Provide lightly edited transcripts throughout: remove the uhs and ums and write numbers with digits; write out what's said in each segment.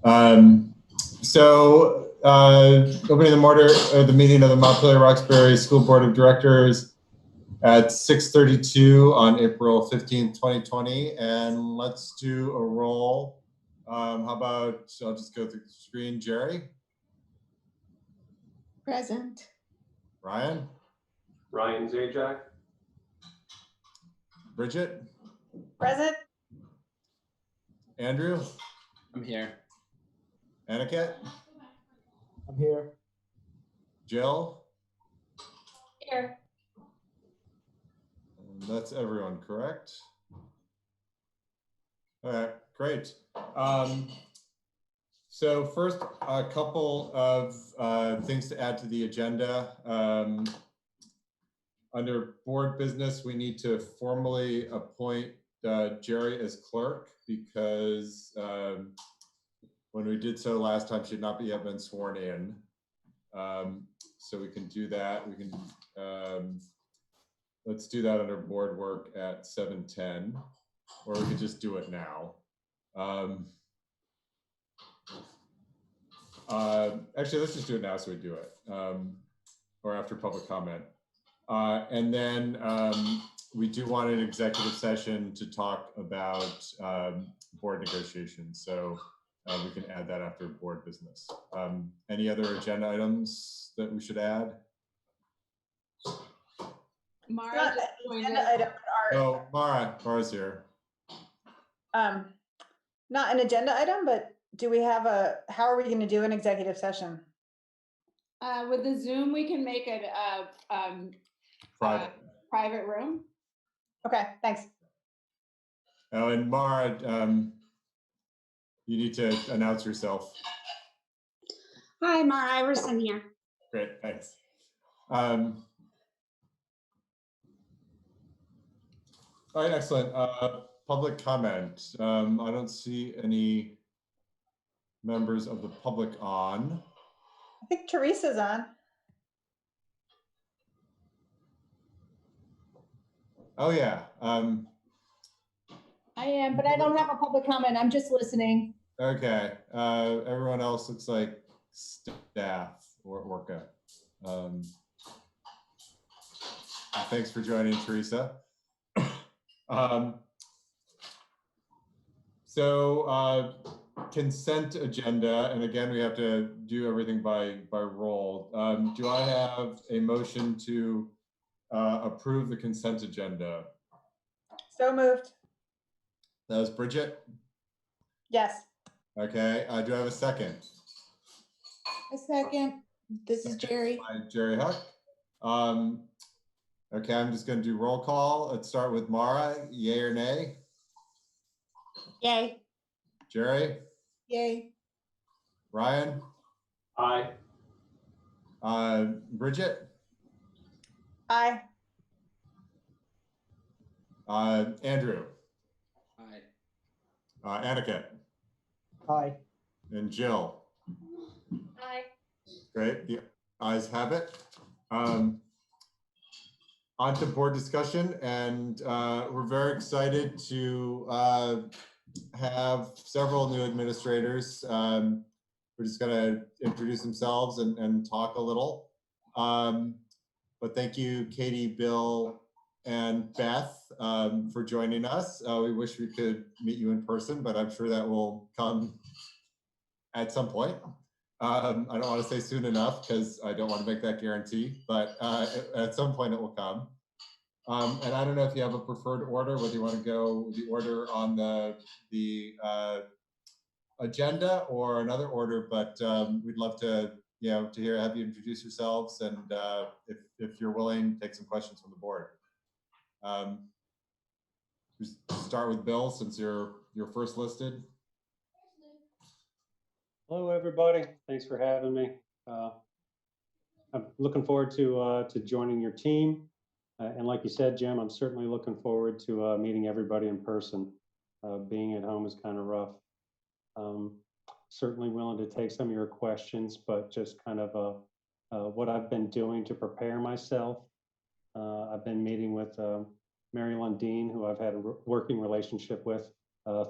Opening the meeting of the Montpelier-Roxbury School Board of Directors at 6:32 on April 15th, 2020. And let's do a roll. How about, I'll just go through the screen. Jerry? Present. Ryan? Ryan Zajac. Bridget? Present. Andrew? I'm here. Aniket? I'm here. Jill? Here. And that's everyone, correct? All right, great. So first, a couple of things to add to the agenda. Under board business, we need to formally appoint Jerry as clerk because when we did so last time, she had not yet been sworn in. So we can do that. We can, let's do that under board work at 7:10, or we could just do it now. Actually, let's just do it now so we do it, or after public comment. And then we do want an executive session to talk about board negotiations. So we can add that after board business. Any other agenda items that we should add? Mara just joined us. Oh, Mara's here. Not an agenda item, but do we have how are we going to do an executive session? With the Zoom, we can make it Private. private room. Okay, thanks. Oh, and Mara, you need to announce yourself. Hi, Mara Iverson here. Great, thanks. All right, excellent. Public comment. I don't see any members of the public on. I think Theresa's on. Oh yeah. I am, but I don't have a public comment. I'm just listening. Okay. Everyone else looks like staff or Orca. Thanks for joining, Theresa. Consent agenda, and again, we have to do everything by roll. Do I have a motion to approve the consent agenda? So moved. That was Bridget? Yes. Okay, do I have a second? A second. This is Jerry. Jerry Huck. Okay, I'm just going to do roll call. Let's start with Mara. Yay or nay? Yay. Jerry? Yay. Ryan? Aye. Bridget? Aye. Andrew? Hi. Aniket? Hi. And Jill? Aye. Great, the ayes have it. On to board discussion, and we're very excited to have several new administrators. We're just going to introduce themselves and talk a little. But thank you, Katie, Bill, and Beth for joining us. We wish we could meet you in person, but I'm sure that will come at some point. I don't want to say soon enough because I don't want to make that guarantee, but at some point it will come. And I don't know if you have a preferred order, whether you want to go with the order on the agenda or another order, but we'd love to, have you introduce yourselves, and if you're willing, take some questions from the board. Just start with Bill, since you're first listed. Hello, everybody. Thanks for having me. I'm looking forward to joining your team. And like you said, Jim, I'm certainly looking forward to meeting everybody in person. Being at home is kind of rough. Certainly willing to take some of your questions, but just kind of what I've been doing to prepare myself. I've been meeting with Mary Lundeen, who I've had a working relationship with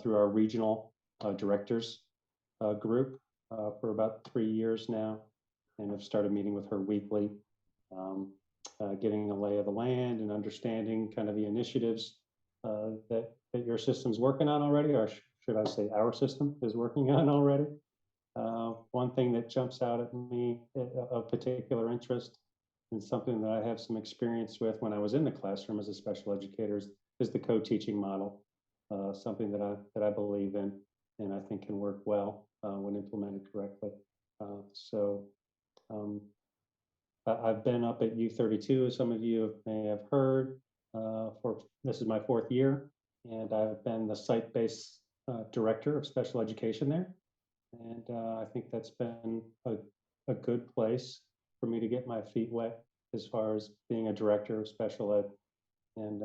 through our regional directors. group for about 3 years now, and have started meeting with her weekly, getting a lay of the land and understanding kind of the initiatives that your system's working on already, or should I say our system is working on already. One thing that jumps out at me of particular interest, and something that I have some experience with when I was in the classroom as a special educator, is the co-teaching model. Something that I believe in and I think can work well when implemented correctly. I've been up at U32, as some of you may have heard. This is my 4th year, and I've been the site-based director of special education there. And I think that's been a good place for me to get my feet wet as far as being a director of special ed. And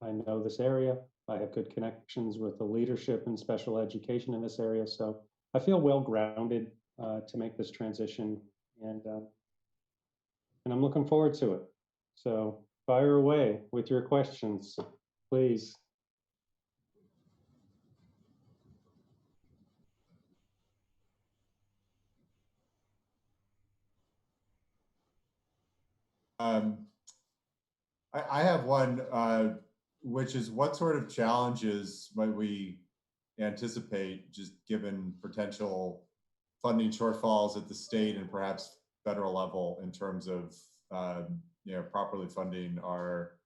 I know this area. I have good connections with the leadership in special education in this area. So I feel well grounded to make this transition, and I'm looking forward to it. So fire away with your questions, please. I have one, which is what sort of challenges might we anticipate, just given potential funding shortfalls at the state and perhaps federal level in terms of properly funding our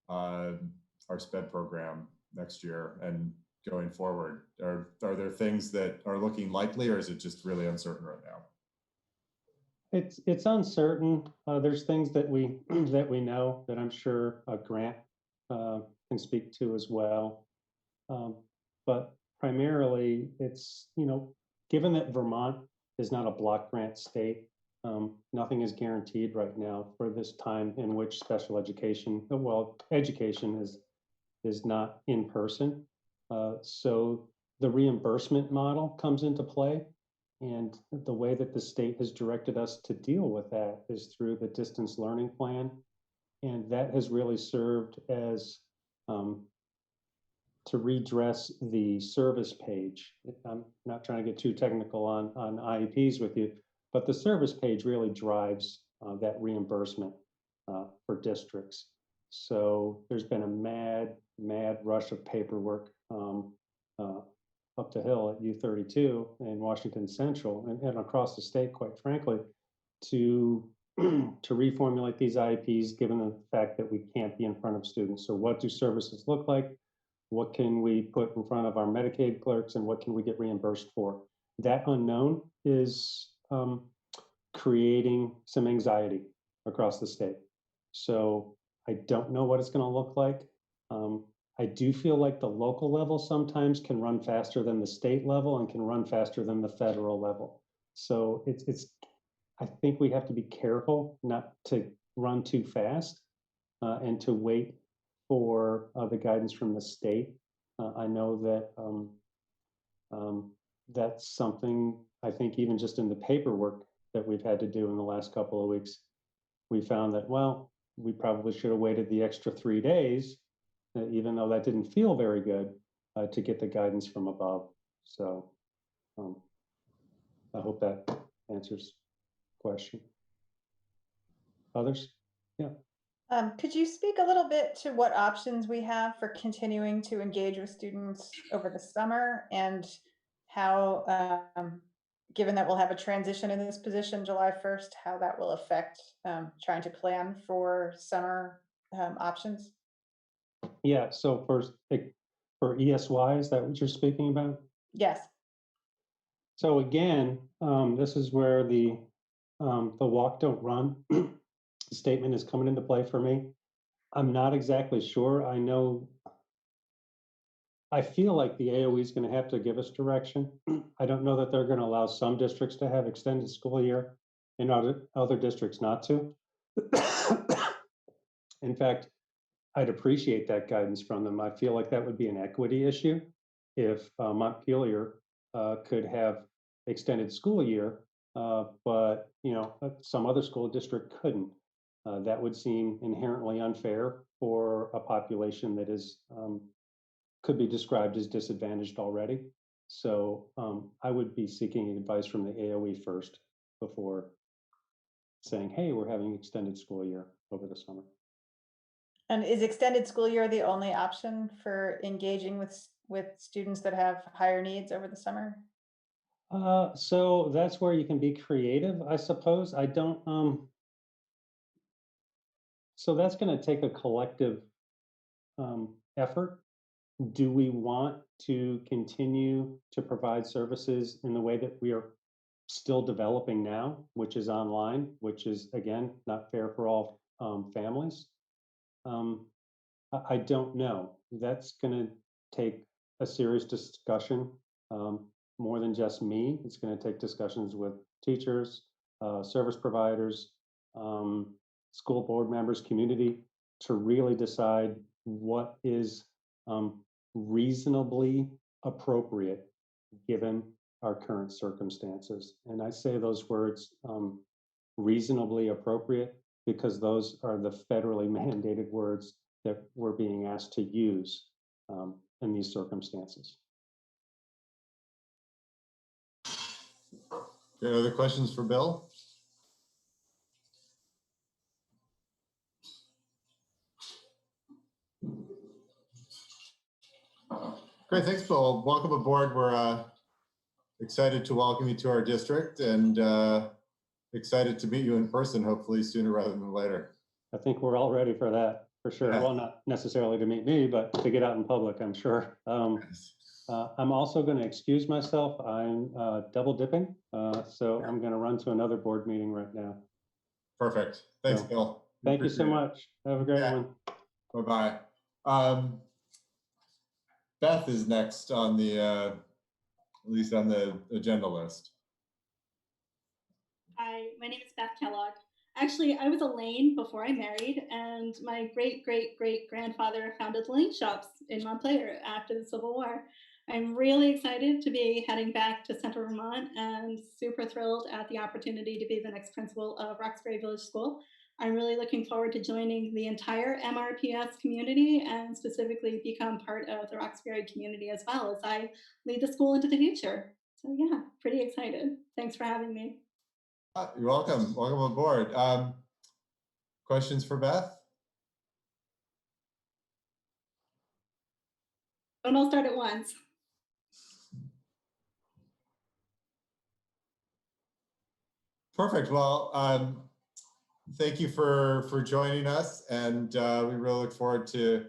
SPED program next year and going forward? Are there things that are looking likely, or is it just really uncertain right now? It's uncertain. There's things that we that we know that I'm sure Grant can speak to as well. But primarily, it's, given that Vermont is not a block grant state, nothing is guaranteed right now for this time in which special education, education is not in person. So the reimbursement model comes into play. And the way that the state has directed us to deal with that is through the distance learning plan. And that has really served as to redress the service page. I'm not trying to get too technical on IEPs with you, but the service page really drives that reimbursement for districts. So there's been a mad rush of paperwork up the hill at U32 in Washington Central and across the state, quite frankly, to reformulate these IEPs, given the fact that we can't be in front of students. So what do services look like? What can we put in front of our Medicaid clerks, and what can we get reimbursed for? That unknown is creating some anxiety across the state. So I don't know what it's going to look like. I do feel like the local level sometimes can run faster than the state level and can run faster than the federal level. So I think we have to be careful not to run too fast and to wait for the guidance from the state. I know that that's something, I think, even just in the paperwork that we've had to do in the last couple of weeks, we found that, well, we probably should have waited the extra 3 days, even though that didn't feel very good, to get the guidance from above. So I hope that answers the question. Others? Yeah. Could you speak a little bit to what options we have for continuing to engage with students over the summer, and how, given that we'll have a transition in this position July 1st, how that will affect trying to plan for summer options? Yeah, so for ESY, is that what you're speaking about? Yes. So again, this is where the walk, don't run statement is coming into play for me. I'm not exactly sure. I feel like the AOE is going to have to give us direction. I don't know that they're going to allow some districts to have extended school year and other districts not to. In fact, I'd appreciate that guidance from them. I feel like that would be an equity issue if Montpelier could have extended school year, but some other school district couldn't. That would seem inherently unfair for a population that is could be described as disadvantaged already. So I would be seeking advice from the AOE first before saying, hey, we're having extended school year over the summer. And is extended school year the only option for engaging with students that have higher needs over the summer? So that's where you can be creative, I suppose. I don't, so that's going to take a collective effort. Do we want to continue to provide services in the way that we are still developing now, which is online, which is, again, not fair for all families? I don't know. That's going to take a serious discussion, more than just me. It's going to take discussions with teachers, service providers, school board members, community, to really decide what is reasonably appropriate given our current circumstances. And I say those words, reasonably appropriate, because those are the federally mandated words that we're being asked to use in these circumstances. Any other questions for Bill? Great, thanks, Bill. Welcome aboard. We're excited to welcome you to our district and excited to meet you in person, hopefully sooner rather than later. I think we're all ready for that, for sure. Yeah. Well, not necessarily to meet me, but to get out in public, I'm sure. I'm also going to excuse myself. I'm double dipping, so I'm going to run to another board meeting right now. Perfect. Thanks, So, Bill. Thank you so Appreciate it. much. Have a great Yeah. one. Bye-bye. Beth is next on the, at least on the agenda list. Hi, my name is Beth Kellogg. Actually, I was a Lane before I married, and my great-great-great-grandfather founded the Lane shops in Montpelier after the Civil War. I'm really excited to be heading back to Central Vermont and super thrilled at the opportunity to be the next principal of Roxbury Village School. I'm really looking forward to joining the entire MRPS community and specifically become part of the Roxbury community as well as I lead the school into the future. So yeah, pretty excited. Thanks for having me. You're welcome. Welcome aboard. Questions for Beth? Don't all start at once. Perfect. Well, thank you for joining us, and we really look forward to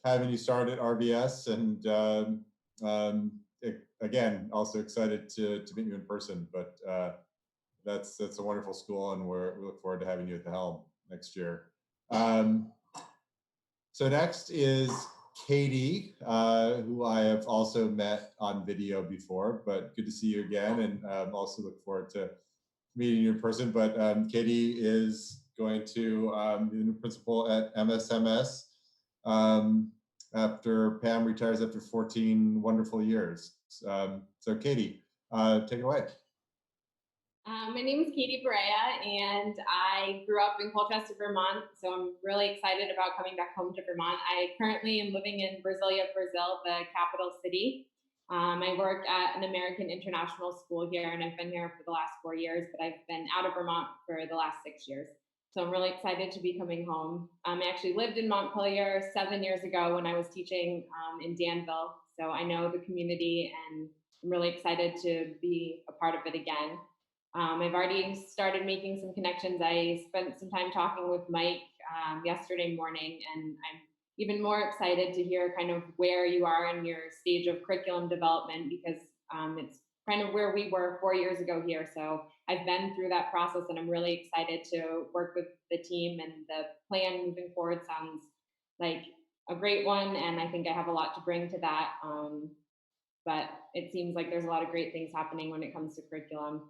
having you start at RBS. And again, also excited to meet you in person. But that's a wonderful school, and we look forward to having you at the helm next year. So next is Katie, who I have also met on video before, but good to see you again, and also look forward to meeting you in person. But Katie is going to be the new principal at MSMS after Pam retires after 14 wonderful years. So Katie, take it away. My name is Katie Barea, and I grew up in Colchester, Vermont, so I'm really excited about coming back home to Vermont. I currently am living in Brasilia, Brazil, the capital city. I work at an American international school here, and I've been here for the last 4 years, but I've been out of Vermont for the last 6 years. So I'm really excited to be coming home. I actually lived in Montpelier 7 years ago when I was teaching in Danville, so I know the community, and I'm really excited to be a part of it again. I've already started making some connections. I spent some time talking with Mike yesterday morning, and I'm even more excited to hear kind of where you are in your stage of curriculum development, because it's kind of where we were 4 years ago here. So I've been through that process, and I'm really excited to work with the team, and the plan moving forward sounds like a great one, and I think I have a lot to bring to that. But it seems like there's a lot of great things happening when it comes to curriculum.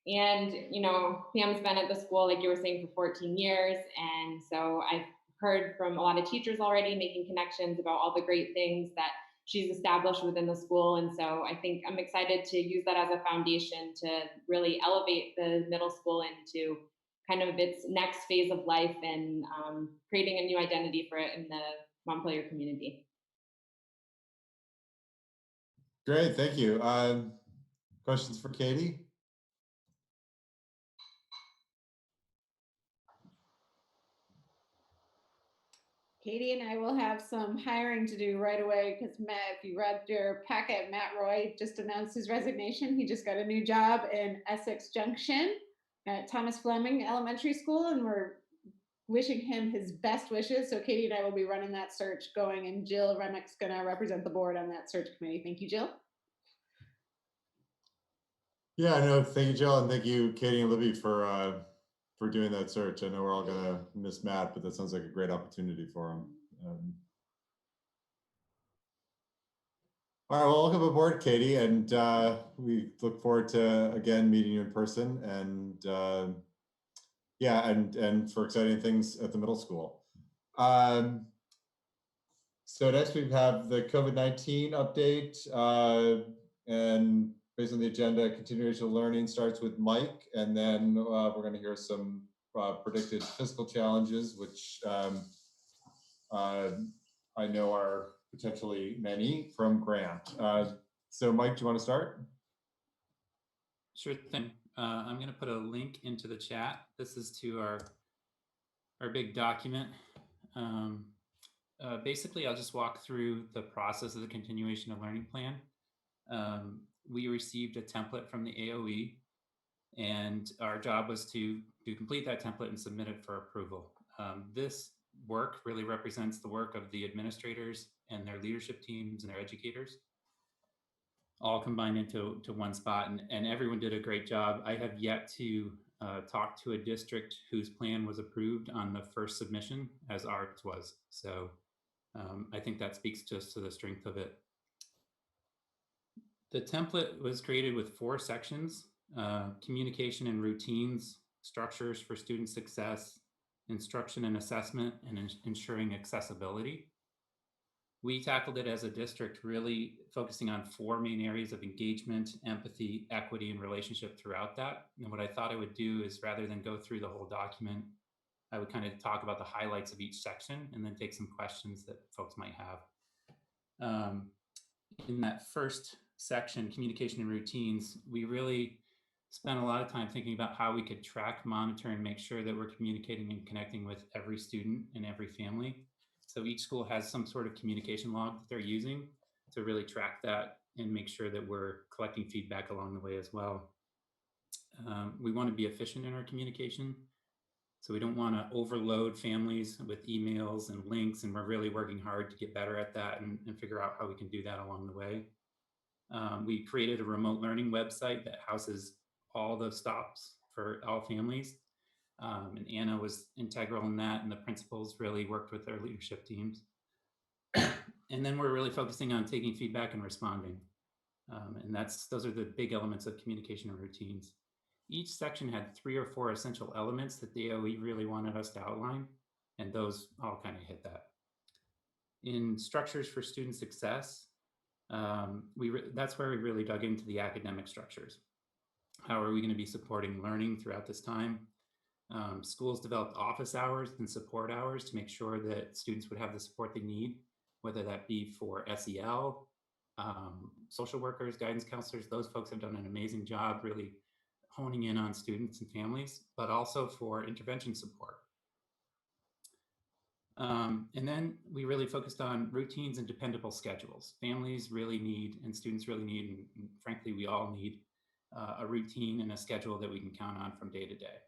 And, you know, Pam's been at the school, like you were saying, for 14 years. And so I've heard from a lot of teachers already making connections about all the great things that she's established within the school. And so I think I'm excited to use that as a foundation to really elevate the middle school into kind of its next phase of life, and creating a new identity for it in the Montpelier community. Great, thank you. Questions for Katie? Katie and I will have some hiring to do right away because Matt, if you read your packet, Matt Roy just announced his resignation. He just got a new job in Essex Junction at Thomas Fleming Elementary School, and we're wishing him his best wishes. So Katie and I will be running that search going, and Jill Remick's gonna represent the board on that search committee. Thank you, Jill. Yeah, no, thank you, Jill, and thank you, Katie and Libby, for doing that search. I know we're all gonna miss Matt, but that sounds like a great opportunity for him. All right, well, welcome aboard, Katie, and we look forward to again meeting you in person, and yeah, and for exciting things at the middle school. So next we have the COVID-19 update, and based on the agenda, continuation of learning starts with Mike, and then we're going to hear some predicted fiscal challenges, which I know are potentially many, from Grant. So Mike, do you want to start? Sure thing. I'm going to put a link into the chat. This is to our big document. Basically, I'll just walk through the process of the continuation of learning plan. We received a template from the AOE, and our job was to complete that template and submit it for approval. This work really represents the work of the administrators and their leadership teams and their educators, all combined into one spot, and everyone did a great job. I have yet to talk to a district whose plan was approved on the first submission as ours was. So I think that speaks just to the strength of it. The template was created with 4 sections: communication and routines, structures for student success, instruction and assessment, and ensuring accessibility. We tackled it as a district, really focusing on 4 main areas of engagement, empathy, equity, and relationship throughout that. And what I thought I would do is, rather than go through the whole document, I would kind of talk about the highlights of each section and then take some questions that folks might have. In that first section, communication and routines, we really spent a lot of time thinking about how we could track, monitor, and make sure that we're communicating and connecting with every student and every family. So each school has some sort of communication log that they're using to really track that and make sure that we're collecting feedback along the way as well. We want to be efficient in our communication. So we don't want to overload families with emails and links, and we're really working hard to get better at that and figure out how we can do that along the way. We created a remote learning website that houses all the stops for all families. And Anna was integral in that, and the principals really worked with their leadership teams. And then we're really focusing on taking feedback and responding. And those are the big elements of communication and routines. Each section had 3 or 4 essential elements that the AOE really wanted us to outline, and those all kind of hit that. In structures for student success, that's where we really dug into the academic structures. How are we going to be supporting learning throughout this time? Schools developed office hours and support hours to make sure that students would have the support they need, whether that be for SEL, social workers, guidance counselors. Those folks have done an amazing job really honing in on students and families, but also for intervention support. And then we really focused on routines and dependable schedules. Families really need, and students really need, and frankly, we all need a routine and a schedule that we can count on from day to day.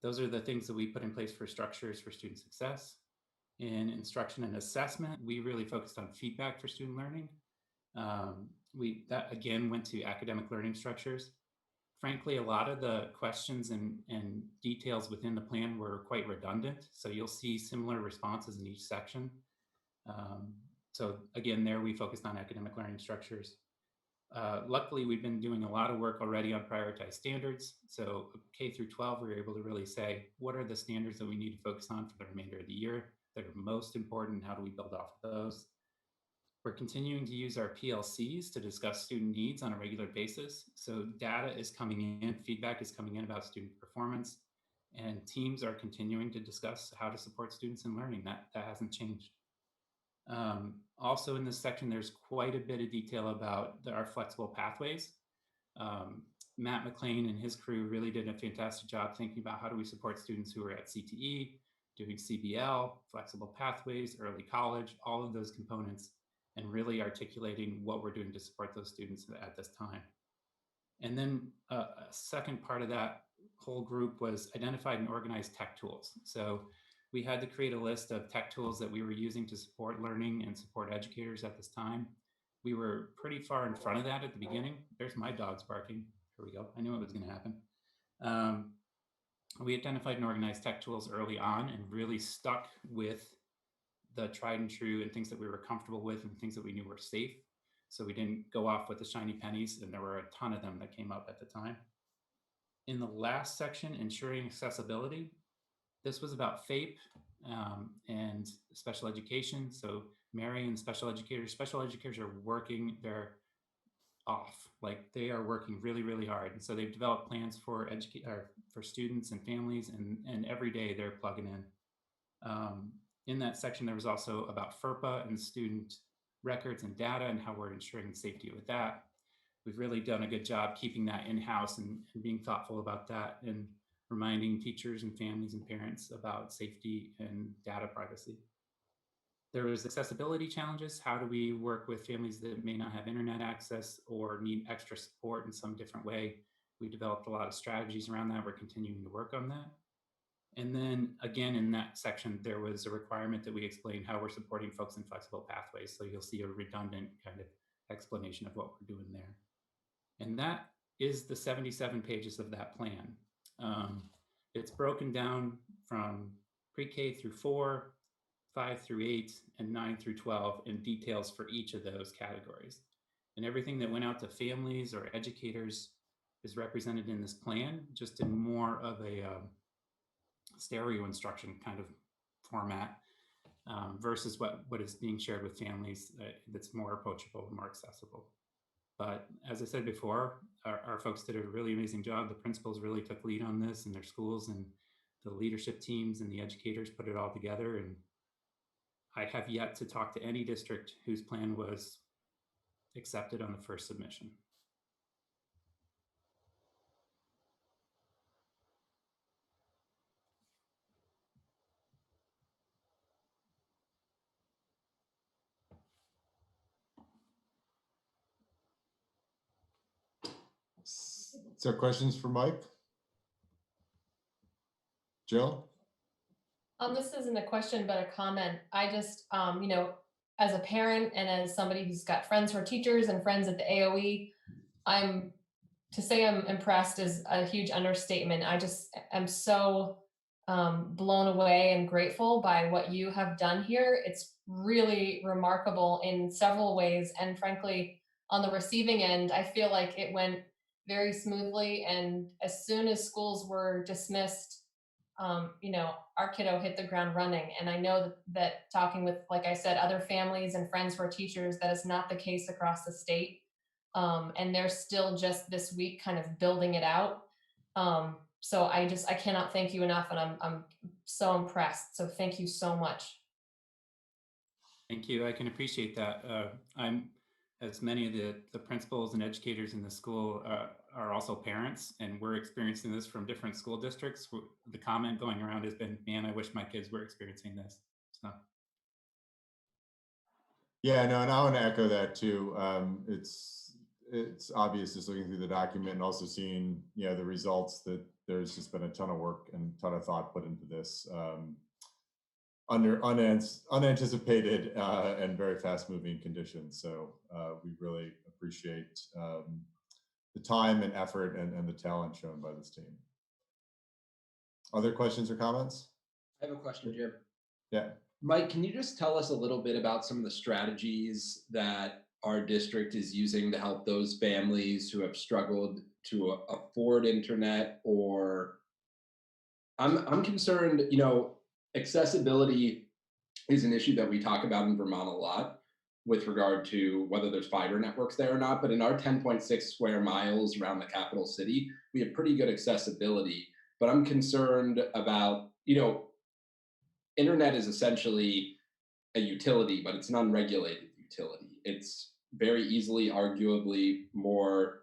Those are the things that we put in place for structures for student success. In instruction and assessment, we really focused on feedback for student learning. That again went to academic learning structures. Frankly, a lot of the questions and details within the plan were quite redundant. So you'll see similar responses in each section. So again, there we focused on academic learning structures. Luckily, we've been doing a lot of work already on prioritized standards. So K through 12, we were able to really say, what are the standards that we need to focus on for the remainder of the year that are most important? How do we build off of those? We're continuing to use our PLCs to discuss student needs on a regular basis. So data is coming in, feedback is coming in about student performance, and teams are continuing to discuss how to support students in learning. That hasn't changed. Also in this section, there's quite a bit of detail about our flexible pathways. Matt McLean and his crew really did a fantastic job thinking about how do we support students who are at CTE, doing CBL, flexible pathways, early college, all of those components, and really articulating what we're doing to support those students at this time. And then a second part of that whole group was identified and organized tech tools. So we had to create a list of tech tools that we were using to support learning and support educators at this time. We were pretty far in front of that at the beginning. There's my dogs barking. Here we go. I knew it was going to happen. We identified and organized tech tools early on and really stuck with the tried and true and things that we were comfortable with and things that we knew were safe. So we didn't go off with the shiny pennies, and there were a ton of them that came up at the time. In the last section, ensuring accessibility, this was about FAPE and special education. So Mary and special educators are working their off, like they are working really, really hard. And so they've developed plans for students and families, and every day they're plugging in. In that section, there was also about FERPA and student records and data and how we're ensuring safety with that. We've really done a good job keeping that in-house and being thoughtful about that and reminding teachers and families and parents about safety and data privacy. There was accessibility challenges. How do we work with families that may not have internet access or need extra support in some different way? We developed a lot of strategies around that. We're continuing to work on that. And then again, in that section, there was a requirement that we explain how we're supporting folks in flexible pathways. So you'll see a redundant kind of explanation of what we're doing there. And that is the 77 pages of that plan. It's broken down from pre-K through 4, 5 through 8, and 9 through 12 in details for each of those categories. And everything that went out to families or educators is represented in this plan, just in more of a stereo instruction kind of format versus what is being shared with families that's more approachable and more accessible. But as I said before, our folks did a really amazing job. The principals really took lead on this in their schools, and the leadership teams and the educators put it all together. And I have yet to talk to any district whose plan was accepted on the first submission. So questions for Mike? Jill? This isn't a question, but a comment. I just, as a parent and as somebody who's got friends who are teachers and friends at the AOE, to say I'm impressed is a huge understatement. I just am so blown away and grateful by what you have done here. It's really remarkable in several ways. And frankly, on the receiving end, I feel like it went very smoothly. And as soon as schools were dismissed, our kiddo hit the ground running. And I know that talking with, like I said, other families and friends who are teachers, that is not the case across the state. And they're still just this week kind of building it out. So I cannot thank you enough, and I'm so impressed. So thank you so much. Thank you. I can appreciate that. I'm, as many of the principals and educators in the school are also parents, and we're experiencing this from different school districts. The comment going around has been, man, I wish my kids were experiencing this. So. Yeah, no, and I want to echo that too. It's obvious just looking through the document and also seeing, the results that there's just been a ton of work and a ton of thought put into this under unanticipated and very fast moving conditions. So we really appreciate the time and effort and the talent shown by this team. Other questions or comments? I have a question, Jim. Yeah. Mike, can you just tell us a little bit about some of the strategies that our district is using to help those families who have struggled to afford internet? Or I'm concerned, accessibility is an issue that we talk about in Vermont a lot with regard to whether there's fiber networks there or not. But in our 10.6 square miles around the capital city, we have pretty good accessibility. But I'm concerned about, internet is essentially a utility, but it's an unregulated utility. It's very easily, arguably, more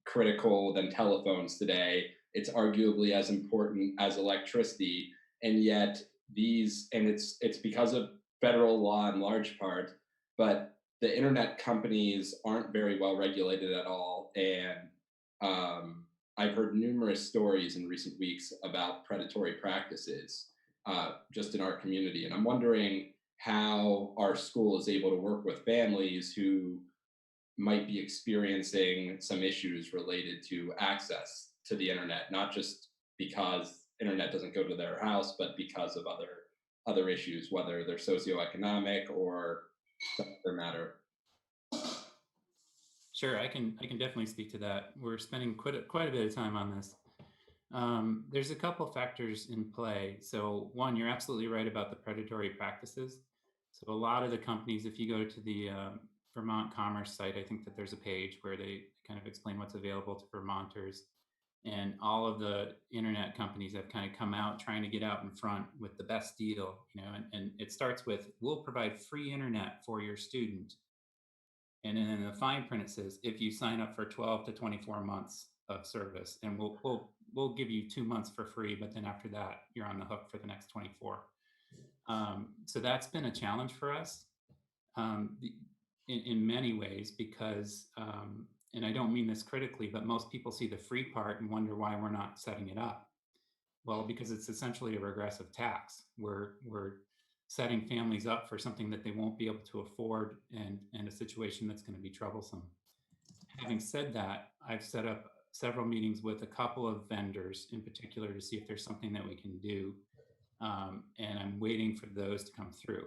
critical than telephones today. It's arguably as important as electricity, and yet it's because of federal law in large part, but the internet companies aren't very well regulated at all, and I've heard numerous stories in recent weeks about predatory practices just in our community. And I'm wondering how our school is able to work with families who might be experiencing some issues related to access to the internet, not just because internet doesn't go to their house, but because of other issues, whether they're socioeconomic or some other matter. Sure, I can definitely speak to that. We're spending quite a bit of time on this. There's a couple factors in play. So one, you're absolutely right about the predatory practices. So a lot of the companies, if you go to the Vermont Commerce site, I think that there's a page where they kind of explain what's available to Vermonters. And all of the internet companies have kind of come out trying to get out in front with the best deal, and it starts with, we'll provide free internet for your student. And then in the fine print, it says, if you sign up for 12 to 24 months of service, and we'll give you 2 months for free, but then after that, you're on the hook for the next 24. So that's been a challenge for us in many ways because, and I don't mean this critically, but most people see the free part and wonder why we're not setting it up. Well, because it's essentially a regressive tax. We're setting families up for something that they won't be able to afford and a situation that's going to be troublesome. Having said that, I've set up several meetings with a couple of vendors in particular to see if there's something that we can do. And I'm waiting for those to come through.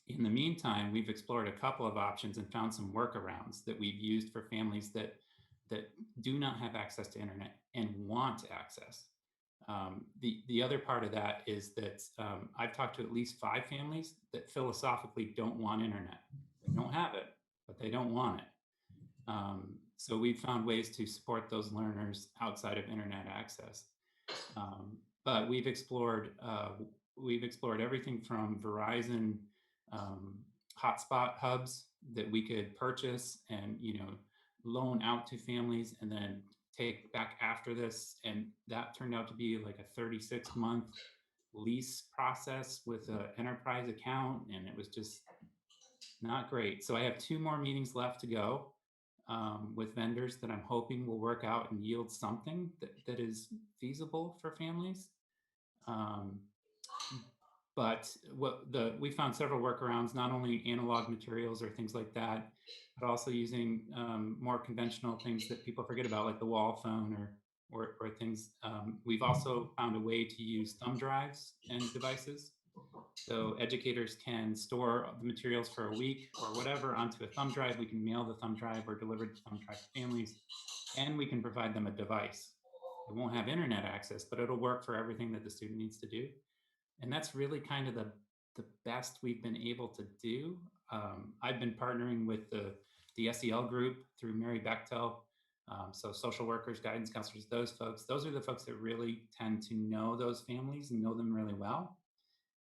In the meantime, we've explored a couple of options and found some workarounds that we've used for families that do not have access to internet and want access. The other part of that is that I've talked to at least 5 families that philosophically don't want internet. They don't have it, but they don't want it. So we've found ways to support those learners outside of internet access. But we've explored everything from Verizon hotspot hubs that we could purchase and loan out to families and then take back after this, and that turned out to be like a 36-month lease process with an enterprise account, and it was just not great. So I have 2 more meetings left to go with vendors that I'm hoping will work out and yield something that is feasible for families. But we found several workarounds, not only analog materials or things like that, but also using more conventional things that people forget about, like the wall phone or things. We've also found a way to use thumb drives and devices. So educators can store the materials for a week or whatever onto a thumb drive. We can mail the thumb drive or deliver the thumb drive to families, and we can provide them a device. It won't have internet access, but it'll work for everything that the student needs to do. And that's really kind of the best we've been able to do. I've been partnering with the SEL group through Mary Bechtel. So social workers, guidance counselors, those are the folks that really tend to know those families and know them really well.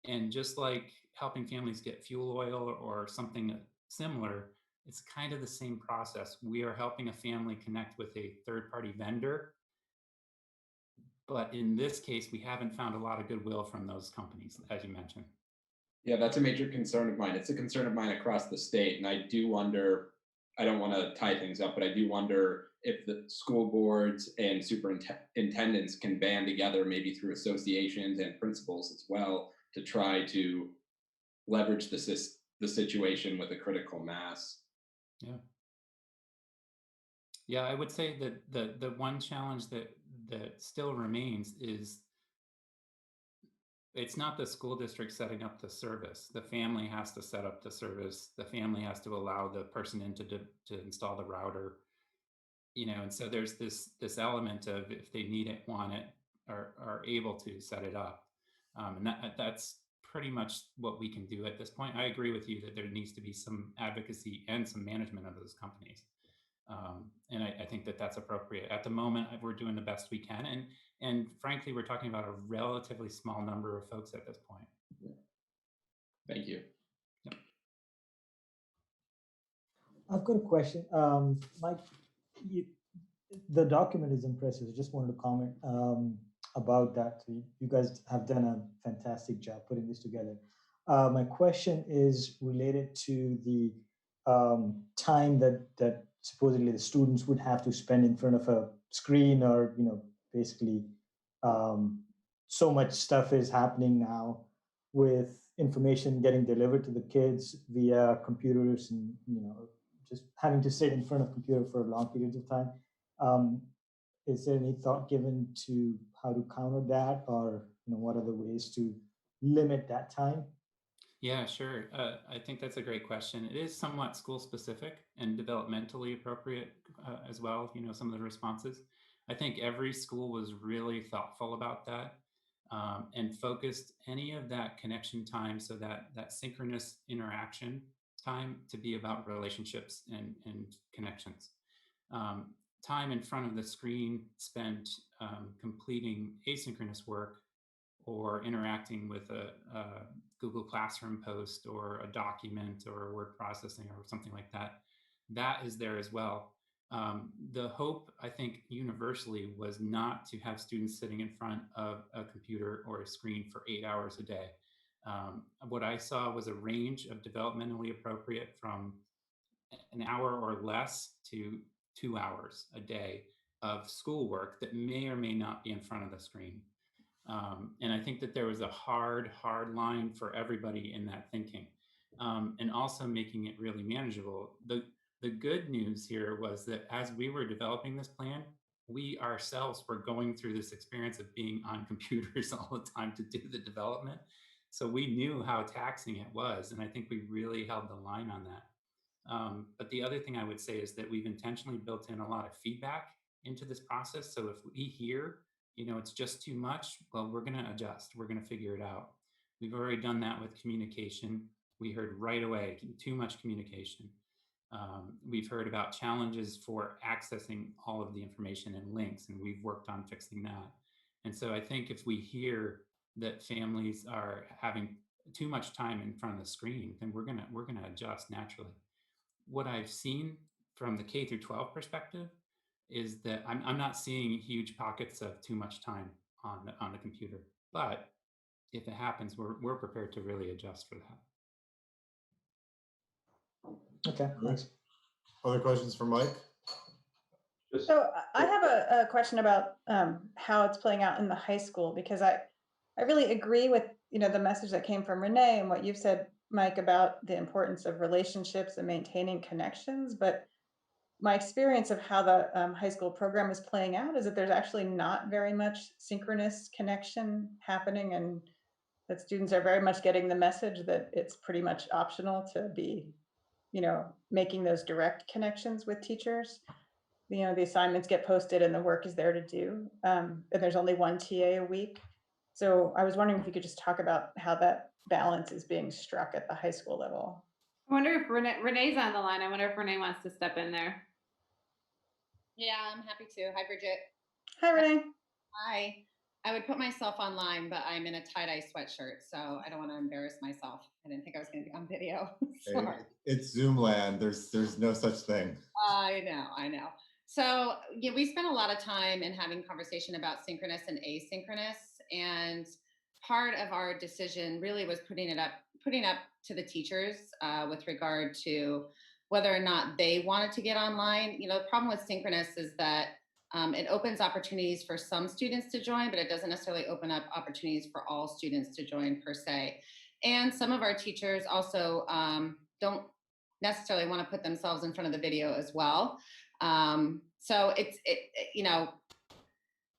And just like helping families get fuel oil or something similar, it's kind of the same process. We are helping a family connect with a third-party vendor. But in this case, we haven't found a lot of goodwill from those companies, as you mentioned. Yeah, that's a major concern of mine. It's a concern of mine across the state. And I do wonder, I don't want to tie things up, but I do wonder if the school boards and superintendents can band together, maybe through associations and principals as well, to try to leverage the situation with a critical mass. Yeah. Yeah, I would say that the one challenge that still remains is it's not the school district setting up the service. The family has to set up the service. The family has to allow the person in to install the router. And so there's this element of if they need it, want it, are able to set it up. And that's pretty much what we can do at this point. I agree with you that there needs to be some advocacy and some management of those companies. And I think that that's appropriate. At the moment, we're doing the best we can. And frankly, we're talking about a relatively small number of folks at this point. Thank you. I've got a question. Mike, the document is impressive. I just wanted to comment about that. You guys have done a fantastic job putting this together. My question is related to the time that supposedly the students would have to spend in front of a screen, or basically so much stuff is happening now with information getting delivered to the kids via computers, and just having to sit in front of a computer for long periods of time. Is there any thought given to how to counter that, or what are the ways to limit that time? Yeah, sure. I think that's a great question. It is somewhat school specific and developmentally appropriate as well. Some of the responses. I think every school was really thoughtful about that and focused any of that connection time, so that synchronous interaction time, to be about relationships and connections. Time in front of the screen spent completing asynchronous work or interacting with a Google Classroom post or a document or word processing or something like that, that is there as well. The hope, I think, universally was not to have students sitting in front of a computer or a screen for 8 hours a day. What I saw was a range of developmentally appropriate from an hour or less to 2 hours a day of schoolwork that may or may not be in front of the screen. And I think that there was a hard line for everybody in that thinking, and also making it really manageable. The good news here was that as we were developing this plan, we ourselves were going through this experience of being on computers all the time to do the development. So we knew how taxing it was. And I think we really held the line on that. But the other thing I would say is that we've intentionally built in a lot of feedback into this process. So if we hear, it's just too much, well, we're going to adjust. We're going to figure it out. We've already done that with communication. We heard right away, too much communication. We've heard about challenges for accessing all of the information and links, and we've worked on fixing that. And so I think if we hear that families are having too much time in front of the screen, then we're gonna adjust naturally. What I've seen from the K through 12 perspective is that I'm not seeing huge pockets of too much time on the computer, but if it happens, we're prepared to really adjust for that. Okay, thanks. Other questions for Mike? So I have a question about how it's playing out in the high school, because I really agree with the message that came from Renee and what you've said, Mike, about the importance of relationships and maintaining connections. But my experience of how the high school program is playing out is that there's actually not very much synchronous connection happening, and that students are very much getting the message that it's pretty much optional to be, making those direct connections with teachers. The assignments get posted and the work is there to do. And there's only one TA a week. So I was wondering if you could just talk about how that balance is being struck at the high school level. I wonder if Renee's on the line. I wonder if Renee wants to step in there. Yeah, I'm happy to. Hi, Bridget. Hi, Renee. Hi. I would put myself online, but I'm in a tie-dye sweatshirt, so I don't want to embarrass myself. I didn't think I was going to be on video. Sorry. It's Zoom land. There's no such thing. I know. So yeah, we spent a lot of time in having conversation about synchronous and asynchronous, and part of our decision really was putting up to the teachers with regard to whether or not they wanted to get online. The problem with synchronous is that it opens opportunities for some students to join, but it doesn't necessarily open up opportunities for all students to join per se. And some of our teachers also don't necessarily want to put themselves in front of the video as well. So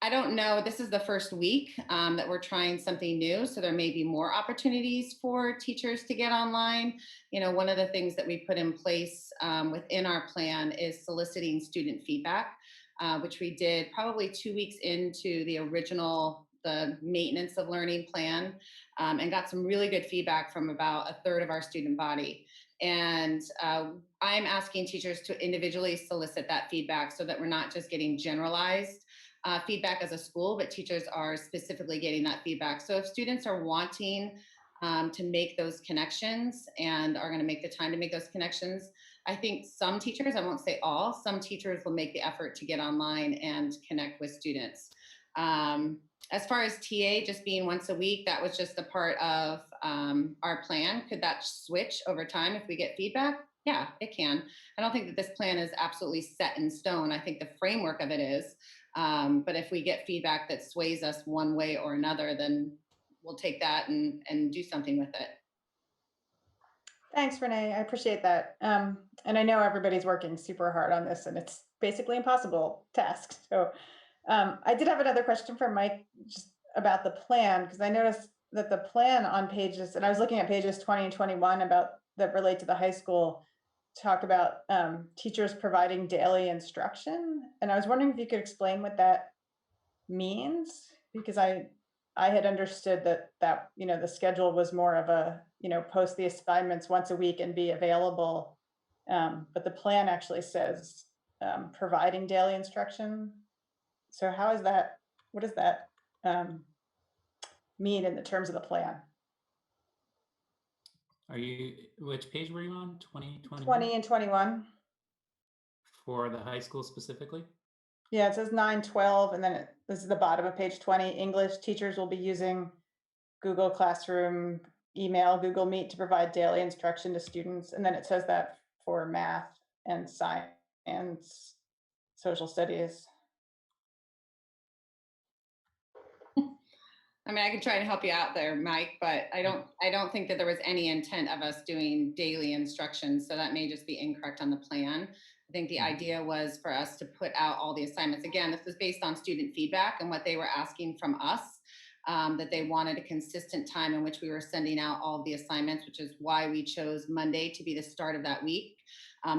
I don't know. This is the first week that we're trying something new. So there may be more opportunities for teachers to get online. One of the things that we put in place within our plan is soliciting student feedback, which we did probably 2 weeks into the maintenance of learning plan, and got some really good feedback from about a third of our student body. And I'm asking teachers to individually solicit that feedback so that we're not just getting generalized feedback as a school, but teachers are specifically getting that feedback. So if students are wanting to make those connections and are going to make the time to make those connections. I think some teachers, I won't say all, some teachers will make the effort to get online and connect with students. As far as TA just being once a week, that was just a part of our plan. Could that switch over time if we get feedback? Yeah, it can. I don't think that this plan is absolutely set in stone. I think the framework of it is. But if we get feedback that sways us one way or another, then we'll take that and do something with it. Thanks, Renee. I appreciate that. And I know everybody's working super hard on this, and it's basically impossible task. So I did have another question for Mike just about the plan, because I noticed that the plan on pages, and I was looking at pages 20 and 21 about that relate to the high school, talk about teachers providing daily instruction. And I was wondering if you could explain what that means, because I had understood that you know, the schedule was more of a, you know, post the assignments once a week and be available. But the plan actually says providing daily instruction. So how is that, what does that mean in the terms of the plan? Are you, which page were you on? 20, 20 and 21. For the high school specifically? Yeah, it says 9-12, and then this is the bottom of page 20. English teachers will be using Google Classroom, email, Google Meet to provide daily instruction to students. And then it says that for math and science, social studies. I mean, I can try to help you out there, Mike, but I don't think that there was any intent of us doing daily instruction. So that may just be incorrect on the plan. I think the idea was for us to put out all the assignments. Again, this was based on student feedback and what they were asking from us, that they wanted a consistent time in which we were sending out all of the assignments, which is why we chose Monday to be the start of that week.